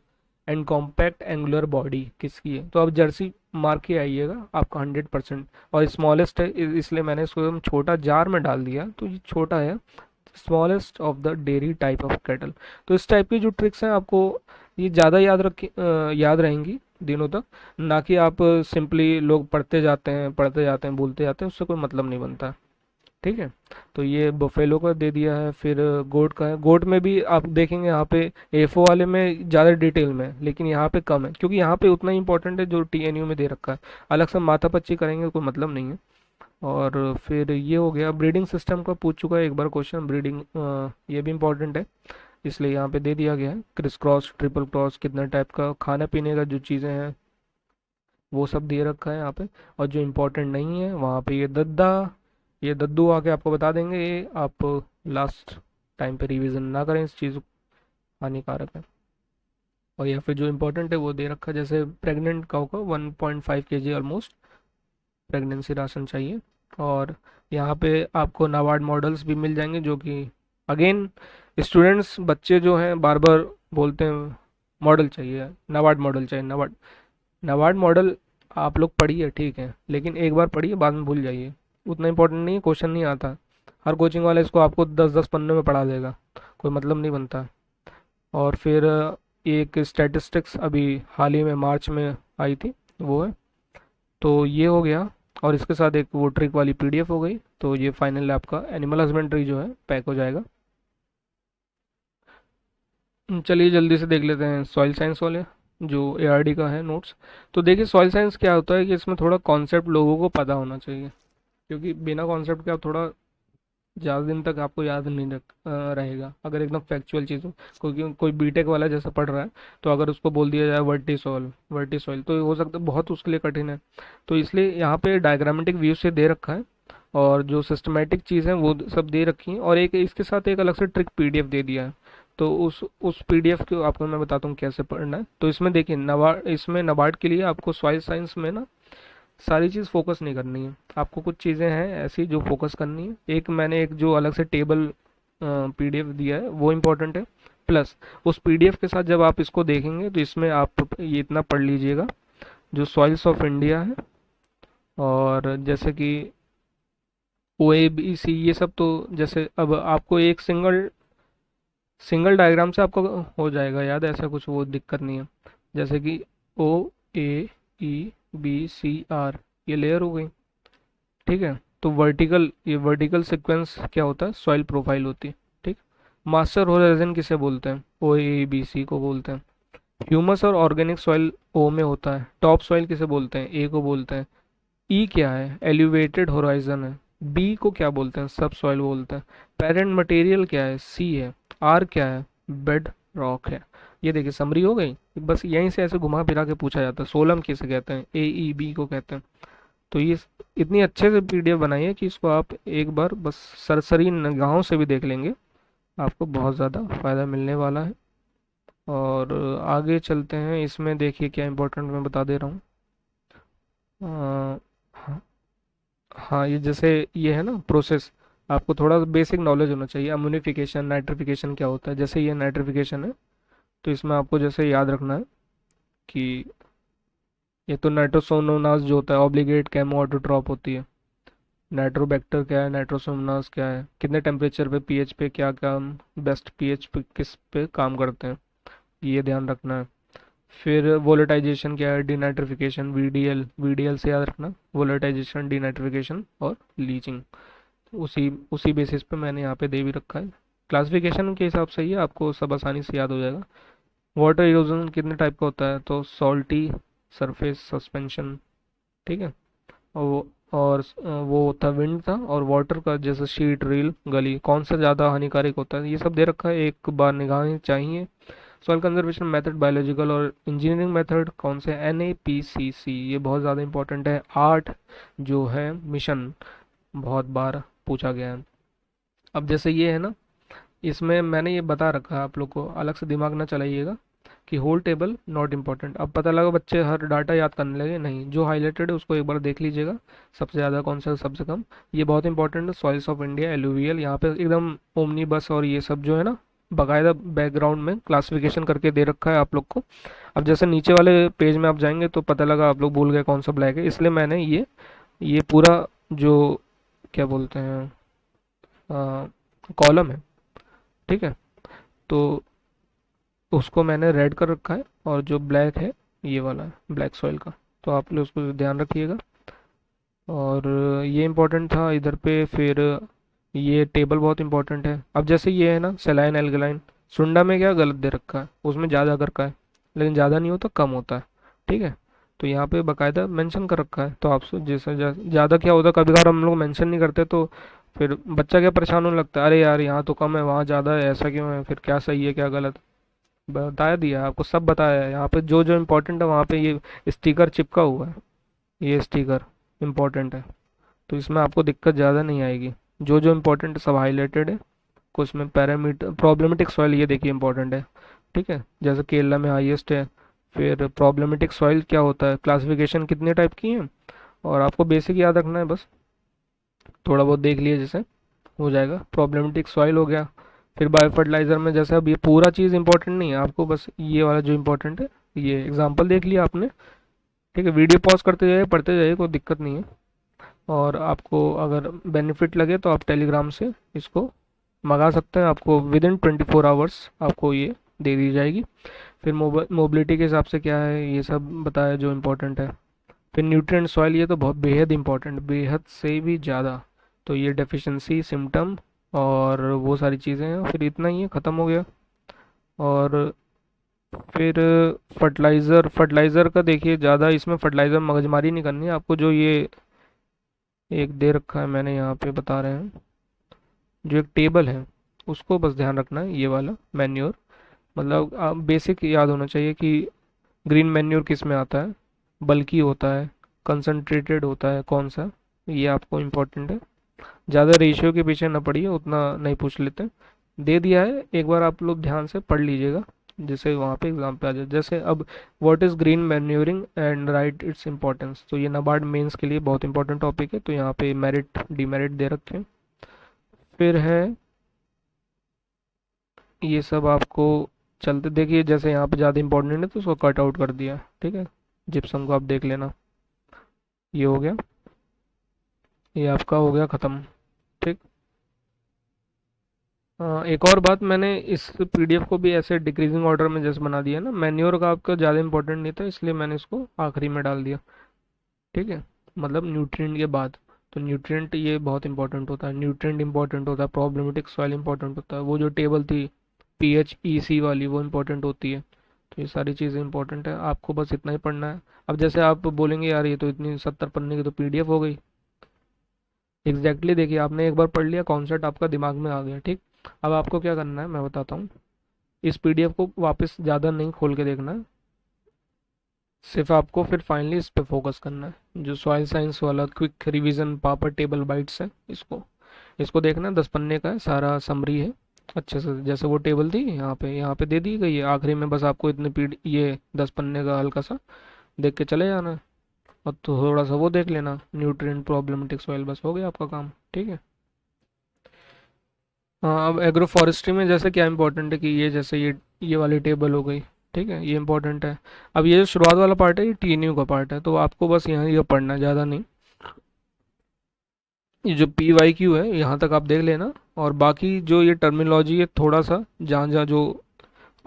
and compact angular body किसकी है, तो आप जर्सी मार के आइएगा, आपका 100%। और स्मॉलेस्ट है, इसलिए मैंने इसको एकदम छोटा जार में डाल दिया, तो ये छोटा है, smallest of the dairy type of cattle. तो इस टाइप की जो ट्रिक्स हैं आपको ये ज़्यादा याद रहेंगी दिनों तक, ना कि आप सिंपली लोग पढ़ते जाते हैं बोलते जाते हैं, उससे कोई मतलब नहीं बनता, ठीक है। तो ये बफेलो का दे दिया है। फिर गोट का है, गोट में भी आप देखेंगे यहाँ पे एफओ वाले में ज़्यादा डिटेल में है, लेकिन यहाँ पे कम है, क्योंकि यहाँ पे उतना ही इंपॉर्टेंट है जो टीएनयू में दे रखा है। अलग से माथापच्ची करेंगे कोई मतलब नहीं है। और फिर ये हो गया, ब्रीडिंग सिस्टम का पूछ चुका है एक बार क्वेश्चन, ब्रीडिंग ये भी इंपॉर्टेंट है, इसलिए यहाँ पे दे दिया गया है। क्रिस क्रॉस, ट्रिपल क्रॉस, कितना टाइप का, खाने पीने का जो चीज़ें हैं वो सब दे रखा है यहाँ पे। और जो इम्पोर्टेंट नहीं है वहाँ पे ये दद्दू आके आपको बता देंगे, ये आप लास्ट टाइम पे रिवीजन ना करें, इस चीज़ हानिकारक है। और या फिर जो इम्पोर्टेंट है वो दे रखा है, जैसे प्रेग्नेंट काऊ का 1.5 kg ऑलमोस्ट प्रेगनेंसी राशन चाहिए। और यहाँ पे आपको नाबार्ड मॉडल्स भी मिल जाएंगे, जो कि अगेन स्टूडेंट्स, बच्चे जो हैं बार बार बोलते हैं मॉडल चाहिए, नाबार्ड मॉडल चाहिए, नाबार्ड। नाबार्ड मॉडल आप लोग पढ़िए ठीक है, लेकिन एक बार पढ़िए बाद में भूल जाइए, उतना इंपॉर्टेंट नहीं है, क्वेश्चन नहीं आता। हर कोचिंग वाला इसको आपको 10-10 पन्ने में पढ़ा देगा, कोई मतलब नहीं बनता। और फिर एक स्टैटिस्टिक्स अभी हाल ही में मार्च में आई थी, वो है। तो ये हो गया, और इसके साथ एक वो ट्रिक वाली पीडीएफ हो गई। तो ये फाइनल आपका एनिमल हस्बेंड्री जो है पैक हो जाएगा। चलिए जल्दी से देख लेते हैं सॉइल साइंस वाले, जो एआरडी का है नोट्स। तो देखिए सॉइल साइंस क्या होता है कि इसमें थोड़ा कॉन्सेप्ट लोगों को पता होना चाहिए, क्योंकि बिना कॉन्सेप्ट के आप थोड़ा ज़्यादा दिन तक आपको याद नहीं रहेगा, अगर एकदम फैक्चुअल चीज़ हो। क्योंकि कोई बीटेक वाला जैसा पढ़ रहा है, तो अगर उसको बोल दिया जाए वर्टिसॉइल तो हो सकता है बहुत उसके लिए कठिन है। तो इसलिए यहाँ पे डायग्रामेटिक व्यू से दे रखा है, और जो सिस्टमेटिक चीज़ है वो सब दे रखी है, और एक इसके साथ एक अलग से ट्रिक पीडीएफ दे दिया है। तो उस पीडीएफ को आपको मैं बताता हूँ कैसे पढ़ना है। तो इसमें देखिए इसमें नबार्ड के लिए आपको सॉइल साइंस में ना सारी चीज़ फोकस नहीं करनी है, आपको कुछ चीज़ें हैं ऐसी जो फोकस करनी है। एक मैंने एक जो अलग से टेबल पीडीएफ दिया है वो इम्पोर्टेंट है, प्लस उस पीडीएफ के साथ जब आप इसको देखेंगे तो इसमें आप ये इतना पढ़ लीजिएगा, जो सॉइल्स ऑफ इंडिया है, और जैसे कि ओ ए बी सी, ये सब। तो जैसे अब आपको एक सिंगल सिंगल डायग्राम से आपको हो जाएगा याद, ऐसा कुछ वो दिक्कत नहीं है। जैसे कि OAEBCR, ये लेयर हो गई, ठीक है। तो वर्टिकल, ये वर्टिकल सीक्वेंस क्या होता है, सॉइल प्रोफाइल होती है, ठीक। मास्टर होराइजन किसे बोलते हैं, OAEBC को बोलते हैं। ह्यूमस और ऑर्गेनिक सॉइल O में होता है। टॉप सॉइल किसे बोलते हैं, A को बोलते हैं। ई क्या है, एलिवेटेड होराइजन है। बी को क्या बोलते हैं, सब सॉइल बोलते हैं। पेरेंट मटेरियल क्या है, सी है। आर क्या है, बेड रॉक है। ये देखिए समरी हो गई। बस यहीं से ऐसे घुमा फिरा के पूछा जाता है। सोलम किसे कहते हैं, AEB को कहते हैं। तो ये इतनी अच्छे से PDF बनाई है कि इसको आप एक बार बस सरसरी निगाहों से भी देख लेंगे, आपको बहुत ज़्यादा फ़ायदा मिलने वाला है। और आगे चलते हैं, इसमें देखिए क्या इंपॉर्टेंट मैं बता दे रहा हूँ। हाँ, हाँ, ये जैसे ये है ना प्रोसेस, आपको थोड़ा बेसिक नॉलेज होना चाहिए। अम्यूनिफिकेशन, नाइट्रिफिकेशन क्या होता है। जैसे ये नाइट्रिफिकेशन है, तो इसमें आपको जैसे याद रखना है कि ये तो नाइट्रोसोमोनास जो होता है, ऑब्लिगेट केमो ऑटोट्रॉप होती है। नाइट्रोबैक्टर क्या है, नाइट्रोसोमोनास क्या है, कितने टेम्परेचर पे, पीएच पे क्या काम, बेस्ट पीएच पे किस पे काम करते हैं, ये ध्यान रखना है। फिर वोलेटाइजेशन क्या है, डिनाइट्रिफिकेशन, VDL से याद रखना, वोलेटाइजेशन, डिनाइट्रिफिकेशन और लीचिंग। उसी उसी बेसिस पे मैंने यहाँ पे दे भी रखा है। क्लासिफिकेशन के हिसाब से ही है, आपको सब आसानी से याद हो जाएगा। वाटर इरोजन कितने टाइप का होता है, तो सॉल्टी, सरफेस, सस्पेंशन, ठीक है। और वो था विंड था। और वाटर का जैसे शीट, रील, गली, कौन सा ज़्यादा हानिकारक होता है, ये सब दे रखा है, एक बार निगाहें चाहिए। सॉइल कंजर्वेशन मेथड, बायोलॉजिकल और इंजीनियरिंग मेथड कौन से, NAPCC, ये बहुत ज़्यादा इंपॉर्टेंट है। आर्ट जो है मिशन, बहुत बार पूछा गया है। अब जैसे ये है ना, इसमें मैंने ये बता रखा है, आप लोग को अलग से दिमाग ना चलाइएगा कि होल टेबल नॉट इम्पॉर्टेंट। अब पता लगा बच्चे हर डाटा याद करने लगे, नहीं, जो हाईलाइटेड है उसको एक बार देख लीजिएगा, सबसे ज़्यादा कौन सा, सबसे कम। ये बहुत इंपॉर्टेंट है। सॉइल्स ऑफ इंडिया, एलुवियल, यहाँ पे एकदम ओमनी बस और ये सब जो है ना, बाकायदा बैकग्राउंड में क्लासिफिकेशन करके दे रखा है आप लोग को। अब जैसे नीचे वाले पेज में आप जाएंगे तो पता लगा आप लोग भूल गए कौन सा ब्लैक है, इसलिए मैंने ये पूरा जो क्या बोलते हैं कॉलम है, ठीक है, तो उसको मैंने रेड कर रखा है। और जो ब्लैक है, ये वाला है ब्लैक सॉइल का, तो आप लोग उसको ध्यान रखिएगा। और ये इम्पोर्टेंट था इधर पे। फिर ये टेबल बहुत इंपॉर्टेंट है। अब जैसे ये है ना, सेलाइन एल्गलाइन, सुंडा में क्या गलत दे रखा है, उसमें ज़्यादा कर रखा है, लेकिन ज़्यादा नहीं होता, कम होता है, ठीक है। तो यहाँ पे बाकायदा मेंशन कर रखा है। तो आप जैसे ज़्यादा क्या होता है, कभी कभार हम लोग मेंशन नहीं करते, तो फिर बच्चा क्या परेशान होने लगता है, अरे यार यहाँ तो कम है वहाँ ज़्यादा है, ऐसा क्यों है, फिर क्या सही है क्या गलत। बता दिया आपको, सब बताया है। यहाँ पे जो जो इम्पोर्टेंट है वहाँ पे ये स्टिकर चिपका हुआ है, ये स्टिकर इम्पोर्टेंट है। तो इसमें आपको दिक्कत ज़्यादा नहीं आएगी। जो जो इम्पोर्टेंट सब हाईलाइटेड है। कुछ में पैरामीटर, प्रॉब्लमेटिक सॉइल, ये देखिए इंपॉर्टेंट है, ठीक है, जैसे केरला में हाईएस्ट है। फिर प्रॉब्लमेटिक सॉइल क्या होता है, क्लासिफिकेशन कितने टाइप की है, और आपको बेसिक याद रखना है बस, थोड़ा बहुत देख लिए जैसे हो जाएगा। प्रॉब्लमेटिक सॉइल हो गया। फिर बायो फर्टिलाइजर में जैसे, अब ये पूरा चीज़ इंपॉर्टेंट नहीं है, आपको बस ये वाला जो इंपॉर्टेंट है, ये एग्जांपल देख लिया आपने, ठीक है। वीडियो पॉज करते जाइए, पढ़ते जाइए, कोई दिक्कत नहीं है। और आपको अगर बेनिफिट लगे तो आप टेलीग्राम से इसको मंगा सकते हैं, आपको विद इन 24 आवर्स आपको ये दे दी जाएगी। फिर मोबिलिटी के हिसाब से क्या है, ये सब बताया जो इम्पोर्टेंट है। फिर न्यूट्रिएंट सॉइल, ये तो बहुत बेहद इंपॉर्टेंट, बेहद से भी ज़्यादा। तो ये डेफिशिएंसी सिम्टम और वो सारी चीज़ें हैं। फिर इतना ही है, ख़त्म हो गया। और फिर फर्टिलाइज़र का देखिए, ज़्यादा इसमें फर्टिलाइज़र मगजमारी नहीं करनी है आपको। जो ये एक दे रखा है मैंने यहाँ पे बता रहे हैं, जो एक टेबल है, उसको बस ध्यान रखना है, ये वाला मैन्योर, मतलब बेसिक याद होना चाहिए कि ग्रीन मैन्योर किस में आता है, बल्की होता है, कंसंट्रेटेड होता है कौन सा, ये आपको इम्पोर्टेंट है। ज़्यादा रेशियो के पीछे ना पड़िए, उतना नहीं पूछ लेते। दे दिया है, एक बार आप लोग ध्यान से पढ़ लीजिएगा, जैसे वहाँ पे एग्जाम पे आ जाए। जैसे अब what is green manuring and right its importance, तो ये नाबार्ड मेंस के लिए बहुत इंपॉर्टेंट टॉपिक है, तो यहाँ पे मेरिट डीमेरिट दे रखे हैं। फिर है ये सब आपको चलते देखिए, जैसे यहाँ पे ज़्यादा इंपॉर्टेंट है तो उसको कट आउट कर दिया, ठीक है। जिप्सम को आप देख लेना, ये हो गया, ये आपका हो गया ख़त्म, ठीक। एक और बात, मैंने इस पीडीएफ को भी ऐसे डिक्रीजिंग ऑर्डर में जैसे बना दिया ना, मैन्योर का आपका ज़्यादा इंपॉर्टेंट नहीं था, इसलिए मैंने इसको आखिरी में डाल दिया। ठीक है, मतलब न्यूट्रिएंट के बाद। तो न्यूट्रिएंट ये बहुत इंपॉर्टेंट होता है, न्यूट्रिएंट इंपॉर्टेंट होता है, प्रॉब्लमेटिक सॉइल इंपॉर्टेंट होता है, वो जो टेबल थी पीएच ईसी वाली वो इंपॉर्टेंट होती है। तो ये सारी चीज़ें इंपॉर्टेंट है, आपको बस इतना ही पढ़ना है। अब जैसे आप बोलेंगे यार ये तो इतनी 70 पन्ने की तो पीडीएफ हो गई। एग्जैक्टली देखिए, आपने एक बार पढ़ लिया, कॉन्सेप्ट आपका दिमाग में आ गया। ठीक, अब आपको क्या करना है मैं बताता हूँ। इस पीडीएफ को वापस ज़्यादा नहीं खोल के देखना है, सिर्फ आपको फिर फाइनली इस पे फोकस करना है, जो सॉइल साइंस वाला quick revision power table bytes है, इसको इसको देखना है। 10 पन्ने का है, सारा समरी है अच्छे से, जैसे वो टेबल थी यहाँ पे दे दी गई है। आखिरी में बस आपको इतने पीड ये 10 पन्ने का हल्का सा देख के चले जाना है, और थोड़ा सा वो देख लेना न्यूट्रिएंट प्रॉब्लमेटिक सॉइल, बस हो गया आपका काम। ठीक है। हाँ, अब एग्रो फॉरेस्ट्री में जैसे क्या इंपॉर्टेंट है कि ये जैसे ये वाली टेबल हो गई। ठीक है, ये इंपॉर्टेंट है। अब ये जो शुरुआत वाला पार्ट है ये टीएनयू का पार्ट है, तो आपको बस यहाँ ये पढ़ना है, ज़्यादा नहीं। ये जो पी वाई क्यू है यहाँ तक आप देख लेना, और बाकी जो ये टर्मिनोलॉजी है थोड़ा सा जहाँ जहाँ जो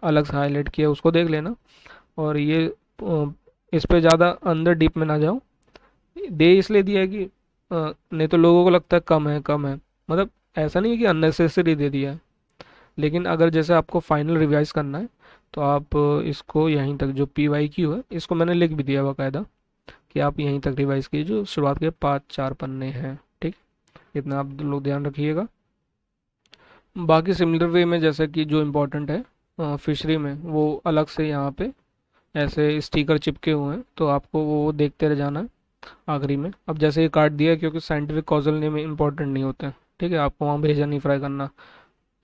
अलग से हाईलाइट किया है उसको देख लेना। और ये इस पे ज़्यादा अंदर डीप में ना जाओ। दे इसलिए दिया है कि नहीं तो लोगों को लगता है कम है कम है, मतलब ऐसा नहीं है कि अननेसेसरी दे दिया है। लेकिन अगर जैसे आपको फाइनल रिवाइज करना है तो आप इसको यहीं तक जो पी वाई क्यू है इसको मैंने लिख भी दिया बाकायदा, कि आप यहीं तक रिवाइज कीजिए, जो शुरुआत के 5-4 पन्ने हैं। ठीक, इतना आप लोग ध्यान रखिएगा। बाकी सिमिलर वे में जैसे कि जो इम्पोर्टेंट है फिशरी में, वो अलग से यहाँ पे ऐसे स्टिकर चिपके हुए हैं, तो आपको वो देखते रह जाना है आखिरी में। अब जैसे ये काट दिया है, क्योंकि साइंटिफिक कॉजल नेम इंपॉर्टेंट नहीं होते हैं। ठीक है, आपको वहाँ भेजा नहीं फ्राई करना।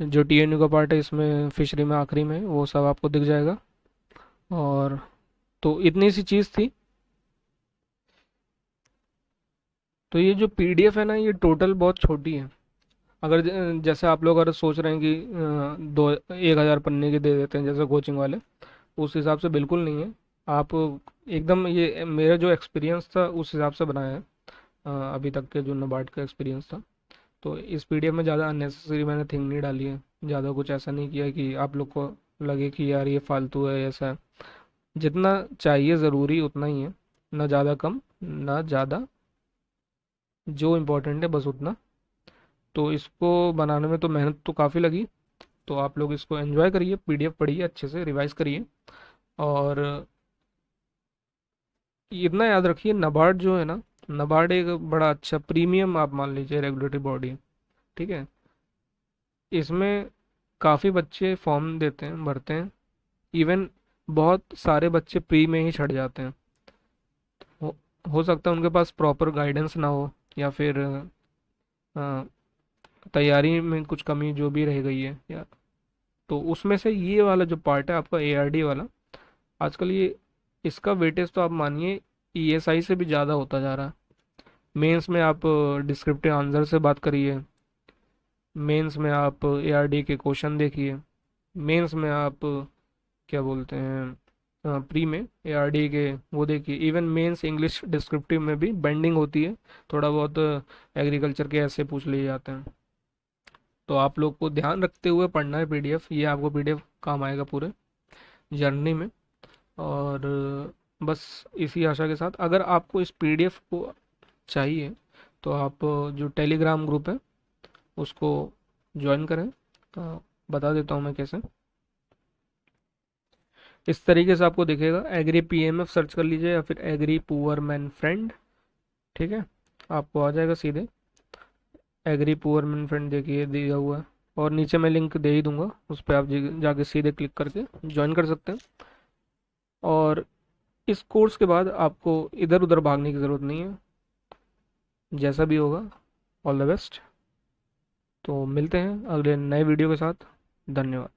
जो टीएनयू का पार्ट है इसमें फिशरी में आखिरी में वो सब आपको दिख जाएगा। और तो इतनी सी चीज़ थी। तो ये जो पीडीएफ है ना, ये टोटल बहुत छोटी है। अगर जैसे आप लोग अगर सोच रहे हैं कि 1,000 पन्ने की दे देते हैं जैसे कोचिंग वाले, उस हिसाब से बिल्कुल नहीं है। आप एकदम, ये मेरा जो एक्सपीरियंस था उस हिसाब से बनाया है, अभी तक के जो नबार्ड का एक्सपीरियंस था। तो इस पीडीएफ में ज़्यादा अननेसेसरी मैंने थिंग नहीं डाली है, ज़्यादा कुछ ऐसा नहीं किया कि आप लोग को लगे कि यार ये फालतू है ऐसा है। जितना चाहिए ज़रूरी उतना ही है, ना ज़्यादा कम ना ज़्यादा, जो इम्पोर्टेंट है बस उतना। तो इसको बनाने में तो मेहनत तो काफ़ी लगी। तो आप लोग इसको एंजॉय करिए, पीडीएफ पढ़िए, अच्छे से रिवाइज करिए। और इतना याद रखिए, नबार्ड जो है ना, नबार्ड एक बड़ा अच्छा प्रीमियम आप मान लीजिए रेगुलेटरी बॉडी है। ठीक है, इसमें काफ़ी बच्चे फॉर्म देते हैं, भरते हैं। इवन बहुत सारे बच्चे प्री में ही छट जाते हैं। हो, हो सकता है उनके पास प्रॉपर गाइडेंस ना हो, या फिर अ, तैयारी में कुछ कमी जो भी रह गई है, या तो उसमें से ये वाला जो पार्ट है आपका एआरडी वाला, आजकल ये इसका वेटेज तो आप मानिए ईएसआई से भी ज़्यादा होता जा रहा है। मेंस में आप डिस्क्रिप्टिव आंसर से बात करिए, मेंस में आप एआरडी के क्वेश्चन देखिए, मेंस में आप क्या बोलते हैं प्री में एआरडी के वो देखिए। इवन मेंस इंग्लिश डिस्क्रिप्टिव में भी बेंडिंग होती है, थोड़ा बहुत एग्रीकल्चर के ऐसे पूछ लिए जाते हैं। तो आप लोग को ध्यान रखते हुए पढ़ना है पीडीएफ, ये आपको पीडीएफ काम आएगा पूरे जर्नी में। और बस इसी आशा के साथ, अगर आपको इस पीडीएफ को चाहिए तो आप जो टेलीग्राम ग्रुप है उसको ज्वाइन करें। बता देता हूँ मैं कैसे। इस तरीके से आपको दिखेगा, एग्री पीएमएफ सर्च कर लीजिए या फिर एग्री पुअर मैन फ्रेंड। ठीक है, आपको आ जाएगा सीधे एग्री पुअर मैन फ्रेंड, देखिए दिया हुआ है। और नीचे मैं लिंक दे ही दूंगा, उस पर आप जाके सीधे क्लिक करके ज्वाइन कर सकते हैं। और इस कोर्स के बाद आपको इधर उधर भागने की ज़रूरत नहीं है, जैसा भी होगा ऑल द बेस्ट। तो मिलते हैं अगले नए वीडियो के साथ। धन्यवाद।